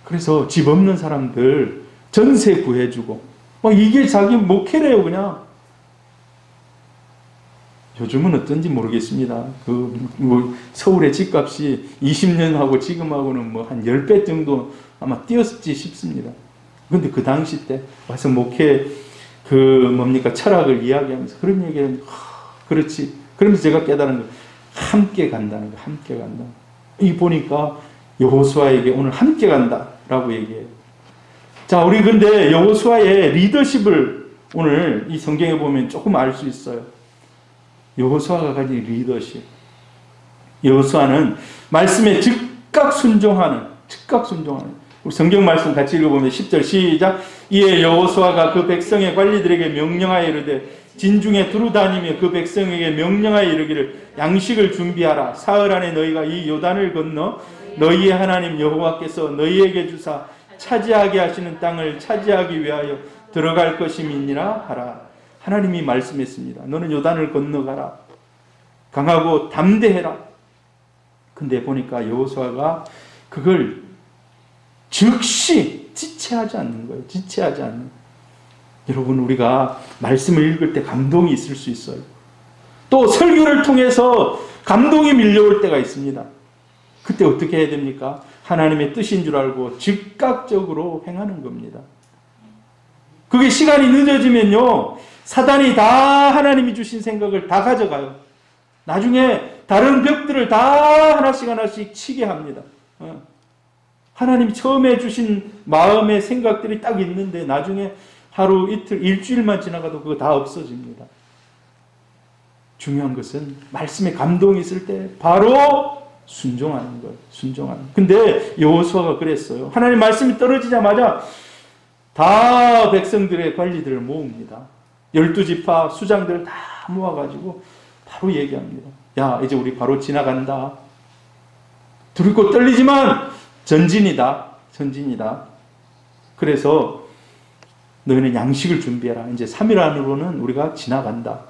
그래서 집 없는 사람들 전세 구해주고 이게 자기 목회래요. 그냥 요즘은 어떤지 모르겠습니다. 서울의 집값이 20년하고 지금하고는 한 10배 정도 아마 뛰었지 싶습니다. 근데 그 당시 때 와서 목회 철학을 이야기하면서 그런 얘기를 그렇지. 그러면서 제가 깨달은 거, 함께 간다는 거, 함께 간다. 이 보니까 여호수아에게 오늘 함께 간다라고 얘기해요. 자, 우리 근데 여호수아의 리더십을 오늘 이 성경에 보면 조금 알 수 있어요. 여호수아가 가진 리더십. 여호수아는 말씀에 즉각 순종하는. 우리 성경 말씀 같이 읽어보면 10절 시작. 이에 여호수아가 그 백성의 관리들에게 명령하여 이르되, 진중에 두루 다니며 그 백성에게 명령하여 이르기를, 양식을 준비하라. 사흘 안에 너희가 이 요단을 건너 너희의 하나님 여호와께서 너희에게 주사 차지하게 하시는 땅을 차지하기 위하여 들어갈 것임이니라 하라. 하나님이 말씀했습니다. 너는 요단을 건너가라. 강하고 담대해라. 근데 보니까 여호수아가 그걸 즉시 지체하지 않는 거예요. 지체하지 않는. 여러분, 우리가 말씀을 읽을 때 감동이 있을 수 있어요. 또 설교를 통해서 감동이 밀려올 때가 있습니다. 그때 어떻게 해야 됩니까? 하나님의 뜻인 줄 알고 즉각적으로 행하는 겁니다. 그게 시간이 늦어지면요, 사단이 다 하나님이 주신 생각을 다 가져가요. 나중에 다른 벽들을 다 하나씩 치게 합니다. 하나님이 처음에 주신 마음의 생각들이 딱 있는데 나중에 하루, 이틀, 일주일만 지나가도 그거 다 없어집니다. 중요한 것은 말씀에 감동이 있을 때 바로 순종하는 거예요. 순종하는. 근데 여호수아가 그랬어요. 하나님 말씀이 떨어지자마자 다 백성들의 관리들을 모읍니다. 12지파 수장들을 다 모아가지고 바로 얘기합니다. 야, 이제 우리 바로 지나간다. 두렵고 떨리지만 전진이다. 선진이다. 그래서 너희는 양식을 준비해라. 이제 3일 안으로는 우리가 지나간다.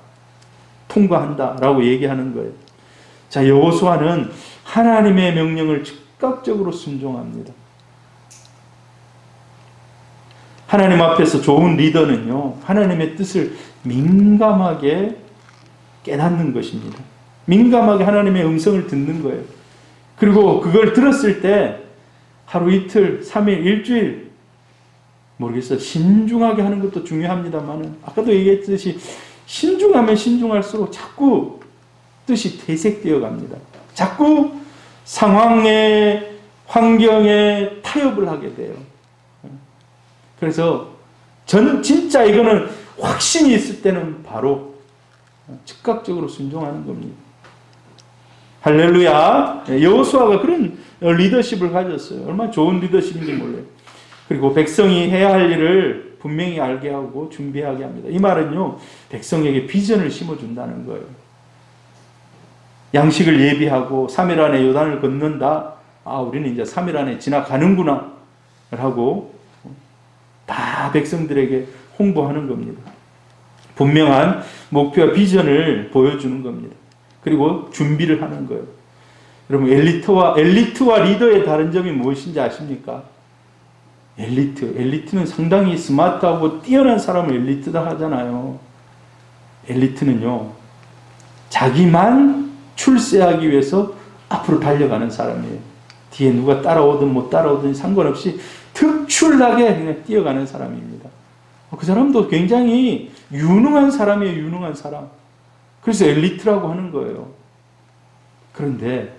통과한다. 라고 얘기하는 거예요. 자, 여호수아는 하나님의 명령을 즉각적으로 순종합니다. 하나님 앞에서 좋은 리더는요, 하나님의 뜻을 민감하게 깨닫는 것입니다. 민감하게 하나님의 음성을 듣는 거예요. 그리고 그걸 들었을 때 하루 이틀, 3일, 일주일 모르겠어요. 신중하게 하는 것도 중요합니다만 아까도 얘기했듯이 신중하면 신중할수록 자꾸 뜻이 퇴색되어 갑니다. 자꾸 상황에, 환경에 타협을 하게 돼요. 그래서 진짜 이거는 확신이 있을 때는 바로 즉각적으로 순종하는 겁니다. 할렐루야. 여호수아가 그런 리더십을 가졌어요. 얼마나 좋은 리더십인지 몰라요. 그리고 백성이 해야 할 일을 분명히 알게 하고 준비하게 합니다. 이 말은요, 백성에게 비전을 심어준다는 거예요. 양식을 예비하고 3일 안에 요단을 건넌다. 아, 우리는 이제 3일 안에 지나가는구나 하고 다 백성들에게 홍보하는 겁니다. 분명한 목표와 비전을 보여주는 겁니다. 그리고 준비를 하는 거예요. 여러분, 엘리트와 리더의 다른 점이 무엇인지 아십니까? 엘리트는 상당히 스마트하고 뛰어난 사람을 엘리트다 하잖아요. 엘리트는요, 자기만 출세하기 위해서 앞으로 달려가는 사람이에요. 뒤에 누가 따라오든 못 따라오든 상관없이 특출나게 그냥 뛰어가는 사람입니다. 그 사람도 굉장히 유능한 사람이에요. 유능한 사람. 그래서 엘리트라고 하는 거예요. 그런데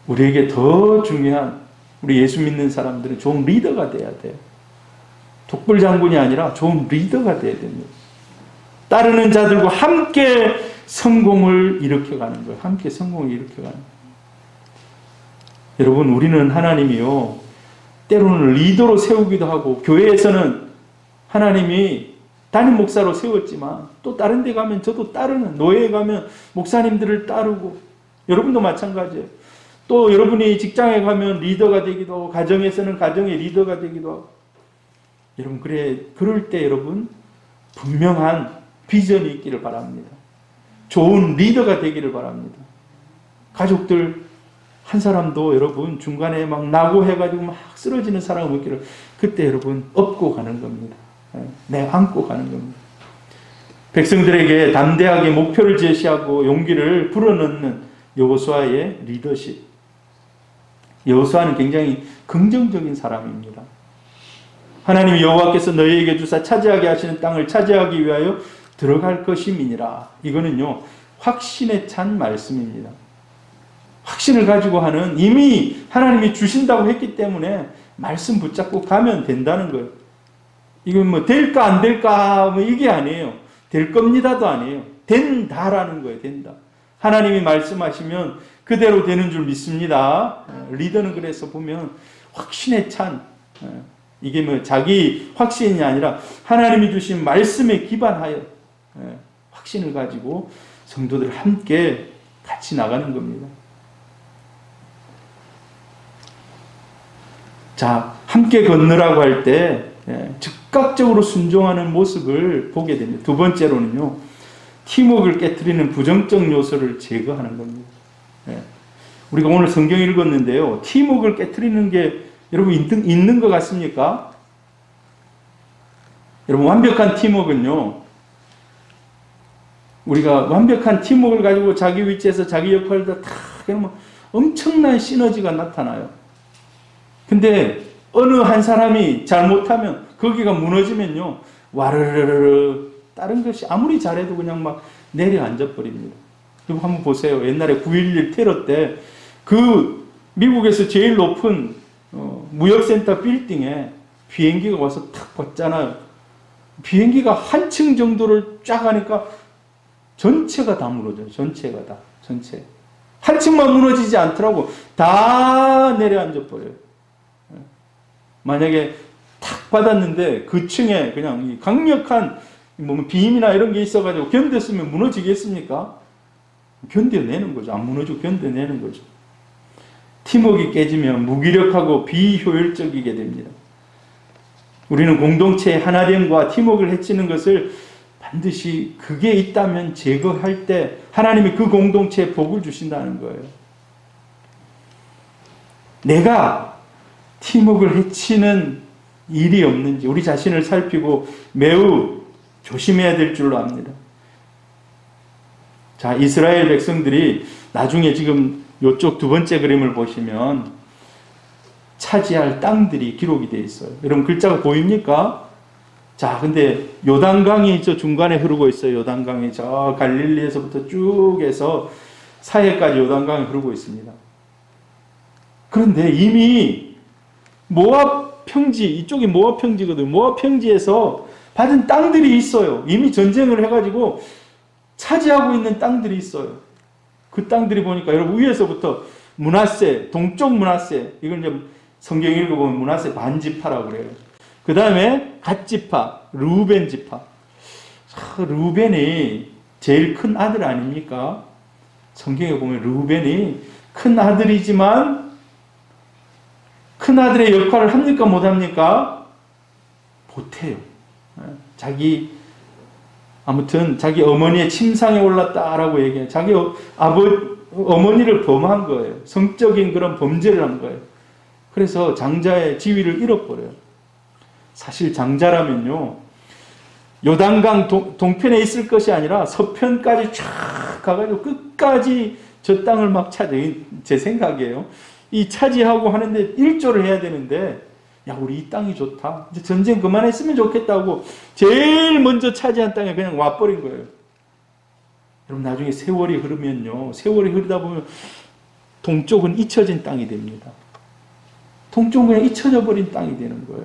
우리에게 더 중요한, 우리 예수 믿는 사람들은 좋은 리더가 돼야 돼요. 독불장군이 아니라 좋은 리더가 돼야 됩니다. 따르는 자들과 함께 성공을 일으켜가는 거예요. 함께 성공을 일으켜가는 거예요. 여러분, 우리는 하나님이요, 때로는 리더로 세우기도 하고, 교회에서는 하나님이 담임 목사로 세웠지만 또 다른 데 가면 저도 따르는, 노예에 가면 목사님들을 따르고, 여러분도 마찬가지예요. 또 여러분이 직장에 가면 리더가 되기도 하고, 가정에서는 가정의 리더가 되기도 하고. 여러분, 그럴 때 여러분 분명한 비전이 있기를 바랍니다. 좋은 리더가 되기를 바랍니다. 가족들 한 사람도 여러분 중간에 막 나고 해가지고 막 쓰러지는 사람 없기를, 그때 여러분 업고 가는 겁니다. 내가 안고 가는 겁니다. 백성들에게 담대하게 목표를 제시하고 용기를 불어넣는 여호수아의 리더십. 여호수아는 굉장히 긍정적인 사람입니다. 하나님 여호와께서 너희에게 주사 차지하게 하시는 땅을 차지하기 위하여 들어갈 것임이니라. 이거는요, 확신에 찬 말씀입니다. 확신을 가지고 하는, 이미 하나님이 주신다고 했기 때문에 말씀 붙잡고 가면 된다는 거예요. 이건 뭐 될까 안 될까 뭐 이게 아니에요. 될 겁니다도 아니에요. 된다라는 거예요. 된다. 하나님이 말씀하시면 그대로 되는 줄 믿습니다. 리더는 그래서 보면 확신에 찬, 이게 뭐 자기 확신이 아니라 하나님이 주신 말씀에 기반하여 확신을 가지고 성도들 함께 같이 나가는 겁니다. 자, 함께 건너라고 할 때 즉각적으로 순종하는 모습을 보게 됩니다. 두 번째로는요, 팀워크를 깨트리는 부정적 요소를 제거하는 겁니다. 우리가 오늘 성경 읽었는데요, 팀워크를 깨트리는 게 여러분 있는 것 같습니까? 여러분, 완벽한 팀워크는요, 우리가 완벽한 팀워크를 가지고 자기 위치에서 자기 역할을 다 그러면 엄청난 시너지가 나타나요. 근데 어느 한 사람이 잘못하면, 거기가 무너지면요, 와르르르 다른 것이 아무리 잘해도 그냥 막 내려앉아 버립니다. 여러분 한번 보세요. 옛날에 9.11 테러 때 그 미국에서 제일 높은 무역센터 빌딩에 비행기가 와서 탁 봤잖아요. 비행기가 한 층 정도를 쫙 하니까 전체가 다 무너져요. 전체가 다. 전체. 한 층만 무너지지 않더라고. 다 내려앉아 버려요. 만약에 탁 받았는데 그 층에 그냥 이 강력한 뭐 빔이나 이런 게 있어가지고 견뎠으면 무너지겠습니까? 견뎌내는 거죠. 안 무너지고 견뎌내는 거죠. 팀워크가 깨지면 무기력하고 비효율적이게 됩니다. 우리는 공동체의 하나됨과 팀워크를 해치는 것을 반드시 그게 있다면 제거할 때 하나님이 그 공동체에 복을 주신다는 거예요. 내가 팀워크를 해치는 일이 없는지 우리 자신을 살피고 매우 조심해야 될 줄로 압니다. 자, 이스라엘 백성들이 나중에 지금 이쪽 두 번째 그림을 보시면 차지할 땅들이 기록이 되어 있어요. 여러분 글자가 보입니까? 자, 근데 요단강이 저 중간에 흐르고 있어요. 요단강이 저 갈릴리에서부터 쭉 해서 사해까지 요단강이 흐르고 있습니다. 그런데 이미 모압 평지, 이쪽이 모압 평지거든요. 모압 평지에서 받은 땅들이 있어요. 이미 전쟁을 해가지고 차지하고 있는 땅들이 있어요. 그 땅들이 보니까 여러분 위에서부터 므낫세, 동쪽 므낫세, 이걸 이제 성경 읽어보면 므낫세 반지파라고 그래요. 그 다음에 갓지파, 르우벤 지파. 르우벤이 제일 큰 아들 아닙니까? 성경에 보면 르우벤이 큰 아들이지만 큰 아들의 역할을 합니까? 못합니까? 못해요. 아무튼 자기 어머니의 침상에 올랐다라고 얘기해요. 자기 어머니를 범한 거예요. 성적인 그런 범죄를 한 거예요. 그래서 장자의 지위를 잃어버려요. 사실 장자라면요, 요단강 동편에 있을 것이 아니라 서편까지 쫙 가가지고 끝까지 저 땅을 막 제 생각이에요. 이 차지하고 하는데 일조를 해야 되는데, 야, 우리 이 땅이 좋다. 이제 전쟁 그만했으면 좋겠다고 제일 먼저 차지한 땅에 그냥 와버린 거예요. 여러분, 나중에 세월이 흐르면요, 세월이 흐르다 보면 동쪽은 잊혀진 땅이 됩니다. 동쪽은 그냥 잊혀져 버린 땅이 되는 거예요.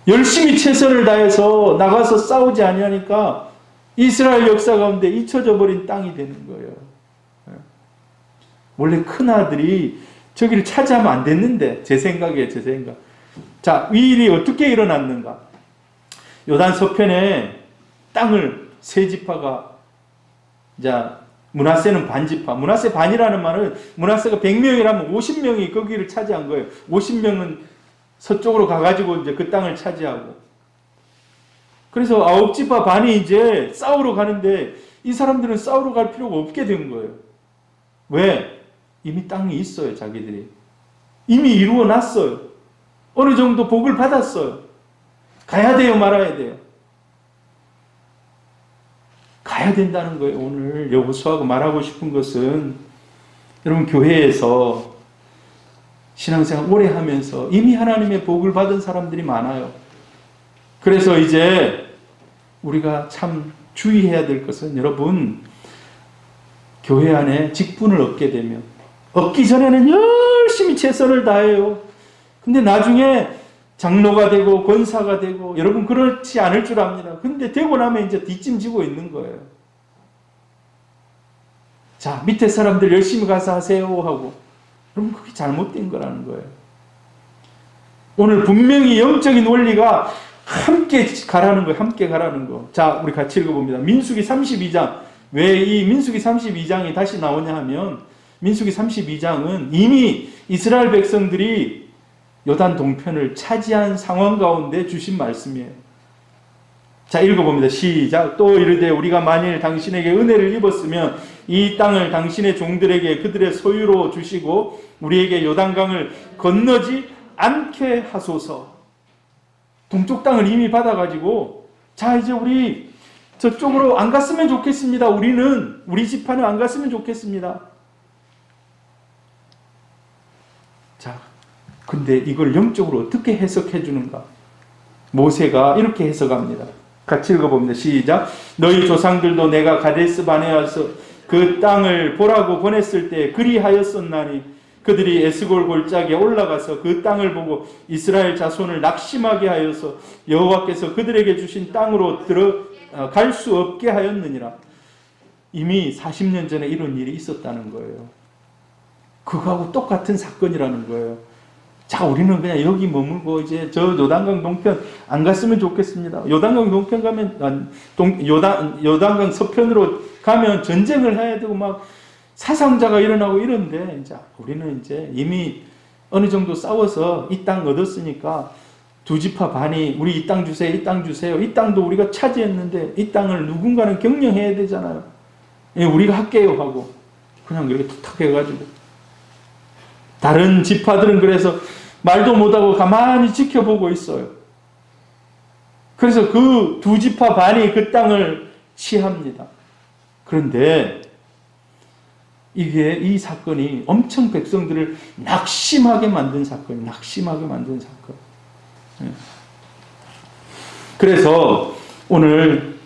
열심히 최선을 다해서 나가서 싸우지 아니하니까 이스라엘 역사 가운데 잊혀져 버린 땅이 되는 거예요. 원래 큰아들이 저기를 차지하면 안 됐는데, 제 생각이에요, 제 생각. 자, 이 일이 어떻게 일어났는가? 요단 서편에 땅을 세 지파가, 자, 므낫세는 반지파. 므낫세 반이라는 말은 므낫세가 100명이라면 50명이 거기를 차지한 거예요. 50명은 서쪽으로 가가지고 이제 그 땅을 차지하고. 그래서 9지파 반이 이제 싸우러 가는데 이 사람들은 싸우러 갈 필요가 없게 된 거예요. 왜? 이미 땅이 있어요, 자기들이. 이미 이루어 놨어요. 어느 정도 복을 받았어요. 가야 돼요, 말아야 돼요? 가야 된다는 거예요. 오늘 여호수아가 말하고 싶은 것은, 여러분 교회에서 신앙생활 오래 하면서 이미 하나님의 복을 받은 사람들이 많아요. 그래서 이제 우리가 참 주의해야 될 것은, 여러분 교회 안에 직분을 얻게 되면 얻기 전에는 열심히 최선을 다해요. 근데 나중에 장로가 되고 권사가 되고, 여러분 그렇지 않을 줄 압니다. 근데 되고 나면 이제 뒷짐지고 있는 거예요. 자, 밑에 사람들 열심히 가서 하세요 하고, 여러분 그게 잘못된 거라는 거예요. 오늘 분명히 영적인 원리가 함께 가라는 거예요. 함께 가라는 거. 자, 우리 같이 읽어봅니다. 민수기 32장. 왜 이 민수기 32장이 다시 나오냐 하면, 민수기 32장은 이미 이스라엘 백성들이 요단 동편을 차지한 상황 가운데 주신 말씀이에요. 자, 읽어봅니다. 시작. 또 이르되 우리가 만일 당신에게 은혜를 입었으면 이 땅을 당신의 종들에게 그들의 소유로 주시고 우리에게 요단강을 건너지 않게 하소서. 동쪽 땅을 이미 받아가지고, 자, 이제 우리 저쪽으로 안 갔으면 좋겠습니다. 우리 지파는 안 갔으면 좋겠습니다. 자, 근데 이걸 영적으로 어떻게 해석해 주는가? 모세가 이렇게 해석합니다. 같이 읽어봅니다. 시작. 너희 조상들도 내가 가데스 바네아서 그 땅을 보라고 보냈을 때 그리하였었나니 그들이 에스골 골짜기에 올라가서 그 땅을 보고 이스라엘 자손을 낙심하게 하여서 여호와께서 그들에게 주신 땅으로 들어갈 수 없게 하였느니라. 이미 40년 전에 이런 일이 있었다는 거예요. 그거하고 똑같은 사건이라는 거예요. 자, 우리는 그냥 여기 머물고 이제 저 요단강 동편 안 갔으면 좋겠습니다. 요단강 동편 가면 요단강 서편으로 가면 전쟁을 해야 되고 막 사상자가 일어나고 이런데 이제 우리는 이제 이미 어느 정도 싸워서 이 땅 얻었으니까 두 지파 반이 우리 이 땅 주세요, 이 땅 주세요. 이 땅도 우리가 차지했는데 이 땅을 누군가는 경영해야 되잖아요. 예, 우리가 할게요 하고 그냥 이렇게 툭탁 해가지고 다른 지파들은 그래서 말도 못하고 가만히 지켜보고 있어요. 그래서 그 두 지파 반이 그 땅을 취합니다. 그런데 이 사건이 엄청 백성들을 낙심하게 만든 사건. 그래서 오늘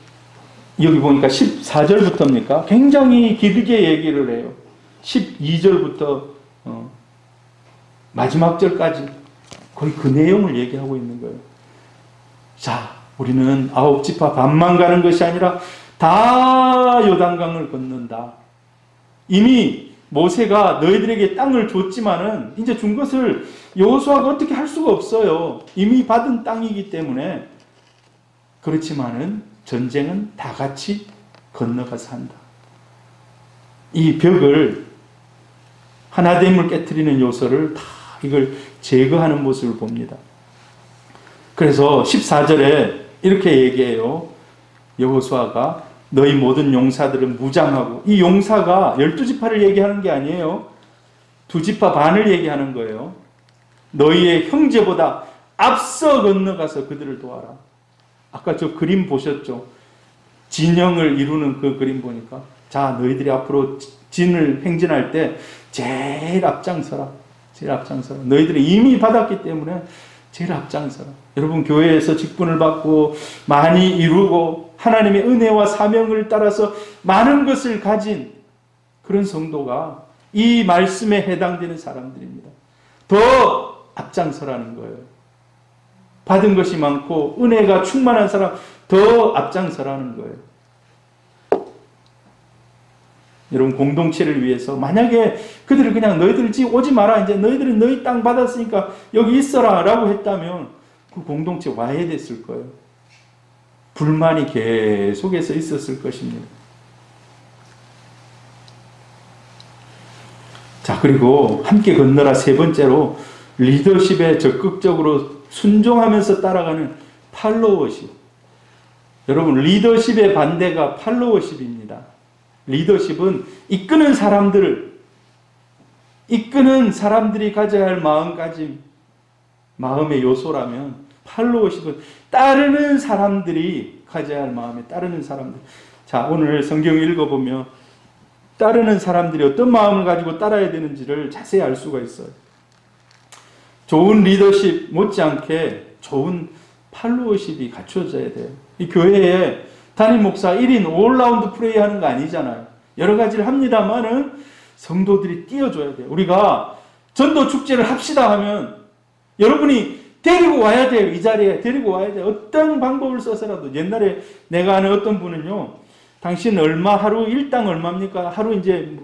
여기 보니까 14절부터입니까? 굉장히 길게 얘기를 해요. 12절부터 마지막 절까지 거의 그 내용을 얘기하고 있는 거예요. 자, 우리는 9지파 반만 가는 것이 아니라 다 요단강을 건넌다. 이미 모세가 너희들에게 땅을 줬지만은 이제 준 것을 여호수아가 어떻게 할 수가 없어요. 이미 받은 땅이기 때문에. 그렇지만은 전쟁은 다 같이 건너가서 한다. 이 벽을 하나됨을 깨트리는 요소를 다 이걸 제거하는 모습을 봅니다. 그래서 14절에 이렇게 얘기해요. 여호수아가 너희 모든 용사들은 무장하고, 이 용사가 12지파를 얘기하는 게 아니에요. 두 지파 반을 얘기하는 거예요. 너희의 형제보다 앞서 건너가서 그들을 도와라. 아까 저 그림 보셨죠? 진영을 이루는 그 그림 보니까, 자, 너희들이 앞으로 진을 행진할 때 제일 앞장서라. 너희들이 이미 받았기 때문에 제일 앞장서라. 여러분, 교회에서 직분을 받고 많이 이루고 하나님의 은혜와 사명을 따라서 많은 것을 가진 그런 성도가 이 말씀에 해당되는 사람들입니다. 더 앞장서라는 거예요. 받은 것이 많고 은혜가 충만한 사람 더 앞장서라는 거예요. 여러분, 공동체를 위해서 만약에 그들을 그냥 너희들 집 오지 마라, 이제 너희들은 너희 땅 받았으니까 여기 있어라 라고 했다면 그 공동체 와야 됐을 거예요. 불만이 계속해서 있었을 것입니다. 자, 그리고 함께 건너라 세 번째로 리더십에 적극적으로 순종하면서 따라가는 팔로워십. 여러분, 리더십의 반대가 팔로워십입니다. 리더십은 이끄는 사람들이 가져야 할 마음가짐, 마음의 요소라면, 팔로워십은 따르는 사람들이 가져야 할 마음에 따르는 사람들. 자, 오늘 성경을 읽어보면 따르는 사람들이 어떤 마음을 가지고 따라야 되는지를 자세히 알 수가 있어요. 좋은 리더십 못지않게 좋은 팔로워십이 갖춰져야 돼요. 이 교회에 담임 목사 1인 올라운드 플레이 하는 거 아니잖아요. 여러 가지를 합니다만은 성도들이 띄워줘야 돼요. 우리가 전도 축제를 합시다 하면 여러분이 데리고 와야 돼요. 이 자리에 데리고 와야 돼요. 어떤 방법을 써서라도. 옛날에 내가 아는 어떤 분은요, 당신 하루 일당 얼마입니까? 하루 이제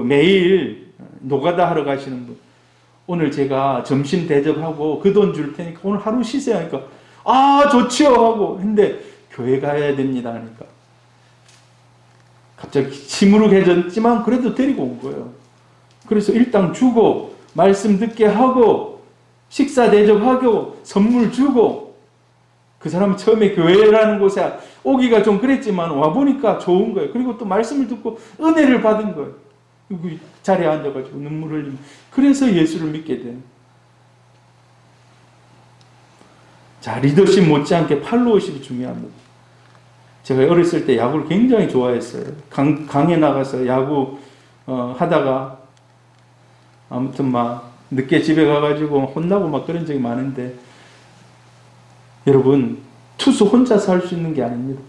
매일 노가다 하러 가시는 분. 오늘 제가 점심 대접하고 그 돈 줄 테니까 오늘 하루 쉬세요 하니까, 아, 좋지요 하고 했는데 교회 가야 됩니다 하니까 갑자기 시무룩해졌지만 그래도 데리고 온 거예요. 그래서 일당 주고 말씀 듣게 하고 식사 대접하고 선물 주고, 그 사람은 처음에 교회라는 곳에 오기가 좀 그랬지만 와보니까 좋은 거예요. 그리고 또 말씀을 듣고 은혜를 받은 거예요. 그 자리에 앉아가지고 눈물 흘리면, 그래서 예수를 믿게 돼요. 자, 리더십 못지않게 팔로워십이 중요합니다. 제가 어렸을 때 야구를 굉장히 좋아했어요. 강에 나가서 야구 하다가 아무튼 막 늦게 집에 가가지고 혼나고 막 그런 적이 많은데, 여러분, 투수 혼자서 할 수 있는 게 아닙니다.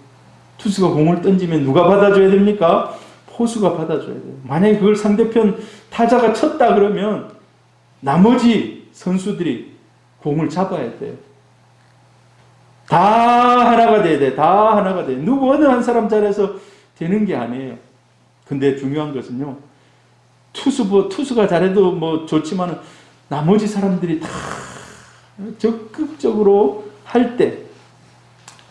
투수가 공을 던지면 누가 받아줘야 됩니까? 포수가 받아줘야 돼요. 만약에 그걸 상대편 타자가 쳤다 그러면 나머지 선수들이 공을 잡아야 돼요. 다 하나가 돼야 돼. 다 하나가 돼. 누구 어느 한 사람 잘해서 되는 게 아니에요. 근데 중요한 것은요, 투수가 잘해도 뭐 좋지만 나머지 사람들이 다 적극적으로 할 때,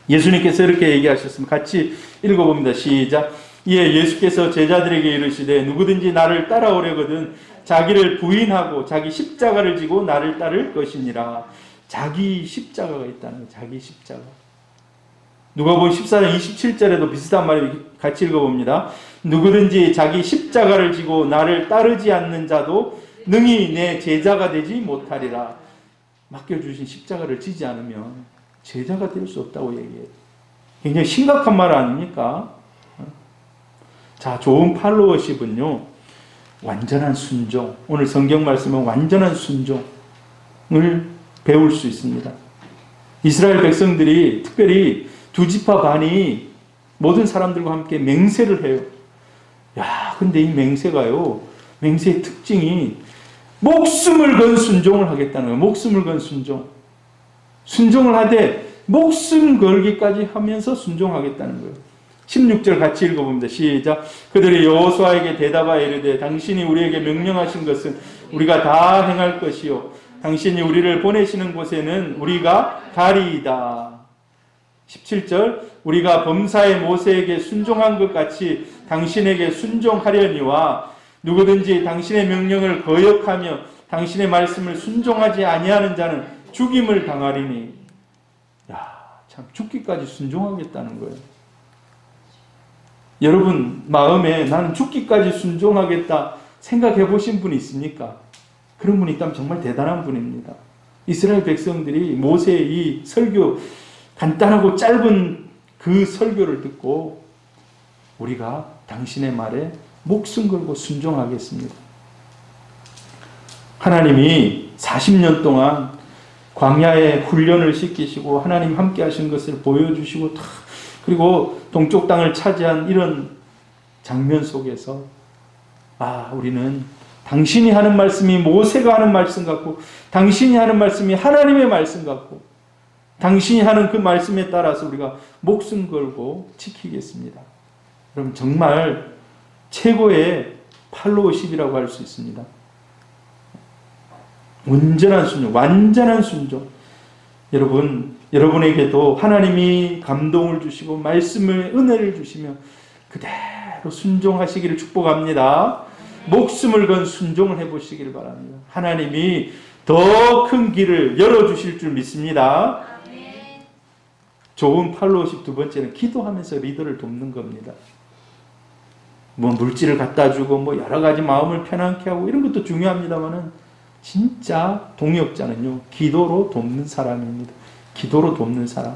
예수님께서 이렇게 얘기하셨으면 같이 읽어봅니다. 시작. 이에 예수께서 제자들에게 이르시되 누구든지 나를 따라오려거든 자기를 부인하고 자기 십자가를 지고 나를 따를 것이니라. 자기 십자가가 있다는 거예요. 자기 십자가. 누가복음 14장 27절에도 비슷한 말을 같이 읽어봅니다. 누구든지 자기 십자가를 지고 나를 따르지 않는 자도 능히 내 제자가 되지 못하리라. 맡겨주신 십자가를 지지 않으면 제자가 될 수 없다고 얘기해요. 굉장히 심각한 말 아닙니까? 자, 좋은 팔로워십은요, 완전한 순종. 오늘 성경 말씀은 완전한 순종을 배울 수 있습니다. 이스라엘 백성들이 특별히 두 지파 반이 모든 사람들과 함께 맹세를 해요. 야, 근데 이 맹세가요, 맹세의 특징이 목숨을 건 순종을 하겠다는 거예요. 목숨을 건 순종. 순종을 하되 목숨 걸기까지 하면서 순종하겠다는 거예요. 16절 같이 읽어봅니다. 시작. 그들이 여호수아에게 대답하여 이르되 당신이 우리에게 명령하신 것은 우리가 다 행할 것이요 당신이 우리를 보내시는 곳에는 우리가 가리이다. 17절 우리가 범사의 모세에게 순종한 것 같이 당신에게 순종하려니와 누구든지 당신의 명령을 거역하며 당신의 말씀을 순종하지 아니하는 자는 죽임을 당하리니. 야, 참 죽기까지 순종하겠다는 거예요. 여러분 마음에 나는 죽기까지 순종하겠다 생각해 보신 분이 있습니까? 그런 분이 있다면 정말 대단한 분입니다. 이스라엘 백성들이 모세의 이 설교, 간단하고 짧은 그 설교를 듣고 우리가 당신의 말에 목숨 걸고 순종하겠습니다. 하나님이 40년 동안 광야에 훈련을 시키시고 하나님 함께 하신 것을 보여주시고 그리고 동쪽 땅을 차지한 이런 장면 속에서 우리는 당신이 하는 말씀이 모세가 하는 말씀 같고 당신이 하는 말씀이 하나님의 말씀 같고 당신이 하는 그 말씀에 따라서 우리가 목숨 걸고 지키겠습니다. 그럼 정말 최고의 팔로우십이라고 할 수 있습니다. 온전한 순종, 완전한 순종. 여러분에게도 하나님이 감동을 주시고 말씀을 은혜를 주시며 그대로 순종하시기를 축복합니다. 목숨을 건 순종을 해보시기를 바랍니다. 하나님이 더 큰 길을 열어주실 줄 믿습니다. 좋은 팔로우십 두 번째는 기도하면서 리더를 돕는 겁니다. 뭐 물질을 갖다 주고 뭐 여러 가지 마음을 편안케 하고 이런 것도 중요합니다만은 진짜 동역자는요, 기도로 돕는 사람입니다. 기도로 돕는 사람.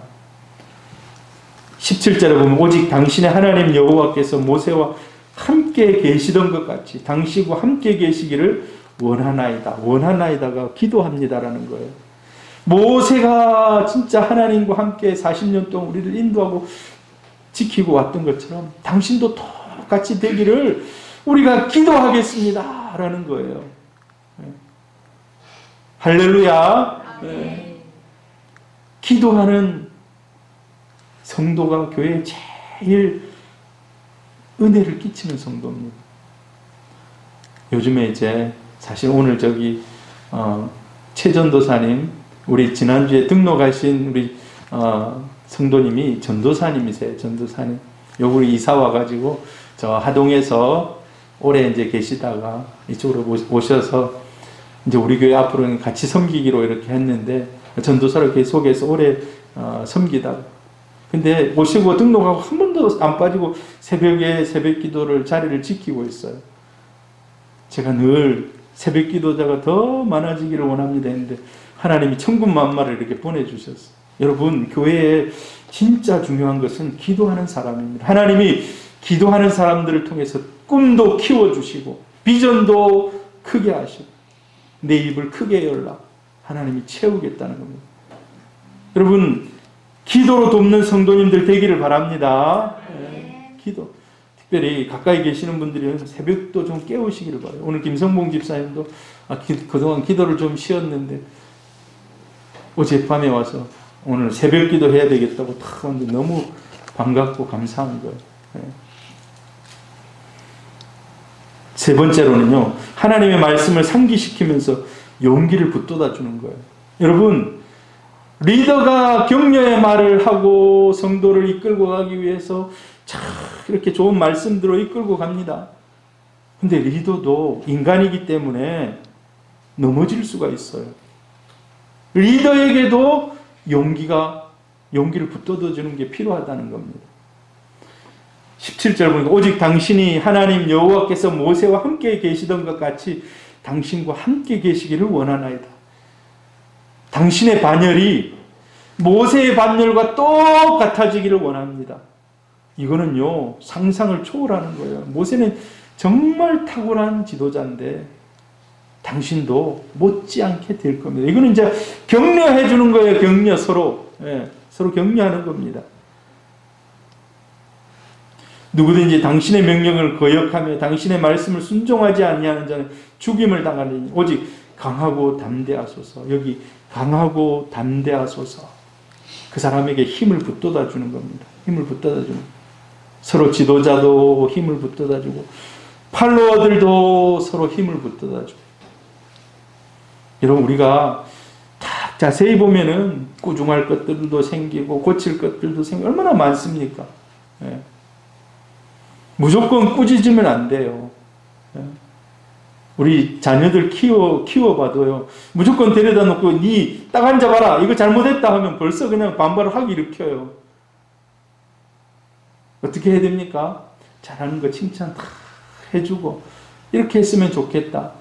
17절에 보면 오직 당신의 하나님 여호와께서 모세와 함께 계시던 것 같이 당신과 함께 계시기를 원하나이다가 기도합니다라는 거예요. 모세가 진짜 하나님과 함께 40년 동안 우리를 인도하고 지키고 왔던 것처럼 당신도 똑같이 되기를 우리가 기도하겠습니다 라는 거예요. 할렐루야. 네. 기도하는 성도가 교회에 제일 은혜를 끼치는 성도입니다. 요즘에 이제 사실 오늘 최전도사님, 우리 지난주에 등록하신 우리 성도님이 전도사님이세요. 전도사님. 요번에 이사 와가지고 저 하동에서 오래 이제 계시다가 이쪽으로 오셔서 이제 우리 교회 앞으로는 같이 섬기기로 이렇게 했는데 전도사를 계속해서 오래 섬기다가 근데 오시고 등록하고 한 번도 안 빠지고 새벽에 새벽 기도를 자리를 지키고 있어요. 제가 늘 새벽 기도자가 더 많아지기를 원합니다 했는데 하나님이 천군만마를 이렇게 보내주셨어요. 여러분 교회에 진짜 중요한 것은 기도하는 사람입니다. 하나님이 기도하는 사람들을 통해서 꿈도 키워주시고 비전도 크게 하시고 내 입을 크게 열라 하나님이 채우겠다는 겁니다. 여러분 기도로 돕는 성도님들 되기를 바랍니다. 네, 기도. 특별히 가까이 계시는 분들이 새벽도 좀 깨우시기를 바라요. 오늘 김성봉 집사님도 그동안 기도를 좀 쉬었는데 어젯밤에 와서 오늘 새벽 기도 해야 되겠다고 탁 하는데 너무 반갑고 감사한 거예요. 네. 세 번째로는요, 하나님의 말씀을 상기시키면서 용기를 붙돋아 주는 거예요. 여러분, 리더가 격려의 말을 하고 성도를 이끌고 가기 위해서 참 이렇게 좋은 말씀들로 이끌고 갑니다. 근데 리더도 인간이기 때문에 넘어질 수가 있어요. 리더에게도 용기를 붙들어 주는 게 필요하다는 겁니다. 17절 보니까 오직 당신이 하나님 여호와께서 모세와 함께 계시던 것 같이 당신과 함께 계시기를 원하나이다. 당신의 반열이 모세의 반열과 똑같아지기를 원합니다. 이거는요, 상상을 초월하는 거예요. 모세는 정말 탁월한 지도자인데 당신도 못지않게 될 겁니다. 이거는 이제 격려해 주는 거예요. 격려 서로. 서로 격려하는 겁니다. 누구든지 당신의 명령을 거역하며 당신의 말씀을 순종하지 아니하는 자는 죽임을 당하리니 오직 강하고 담대하소서. 여기 강하고 담대하소서. 그 사람에게 힘을 붙돋아 주는 겁니다. 힘을 붙돋아 주는. 서로 지도자도 힘을 붙돋아 주고 팔로워들도 서로 힘을 붙돋아 주고. 여러분 우리가 딱 자세히 보면은 꾸중할 것들도 생기고 고칠 것들도 생기고 얼마나 많습니까? 무조건 꾸짖으면 안 돼요. 우리 자녀들 키워봐도요. 무조건 데려다 놓고 니 딱 앉아봐라. 이거 잘못했다 하면 벌써 그냥 반발을 하기 일으켜요. 어떻게 해야 됩니까? 잘하는 거 칭찬 다 해주고 이렇게 했으면 좋겠다.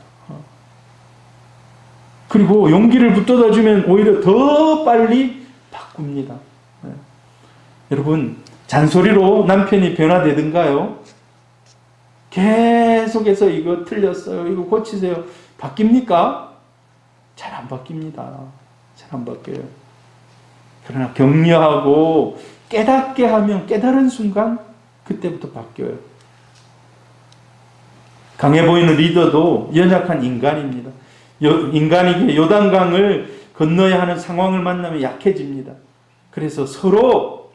그리고 용기를 붙돋아 주면 오히려 더 빨리 바꿉니다. 여러분 잔소리로 남편이 변화되든가요? 계속해서 이거 틀렸어요. 이거 고치세요. 바뀝니까? 잘 안 바뀝니다. 잘 안 바뀌어요. 그러나 격려하고 깨닫게 하면 깨달은 순간 그때부터 바뀌어요. 강해 보이는 리더도 연약한 인간입니다. 인간에게 요단강을 건너야 하는 상황을 만나면 약해집니다. 그래서 서로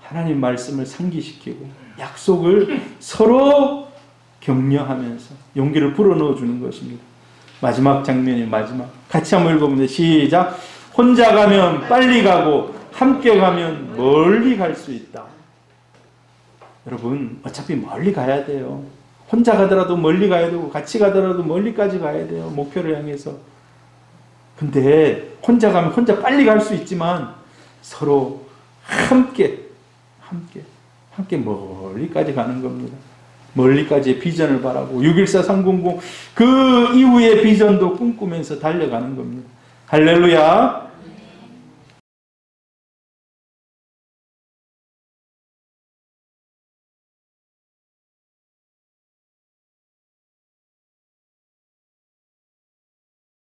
하나님 말씀을 상기시키고 약속을 서로 격려하면서 용기를 불어넣어 주는 것입니다. 마지막 장면이 마지막. 같이 한번 읽어보면 시작. 혼자 가면 빨리 가고 함께 가면 멀리 갈 수 있다. 여러분 어차피 멀리 가야 돼요. 혼자 가더라도 멀리 가야 되고 같이 가더라도 멀리까지 가야 돼요. 목표를 향해서. 근데 혼자 가면 혼자 빨리 갈 수 있지만 서로 함께 멀리까지 가는 겁니다. 멀리까지의 비전을 바라고 614-300 그 이후의 비전도 꿈꾸면서 달려가는 겁니다. 할렐루야.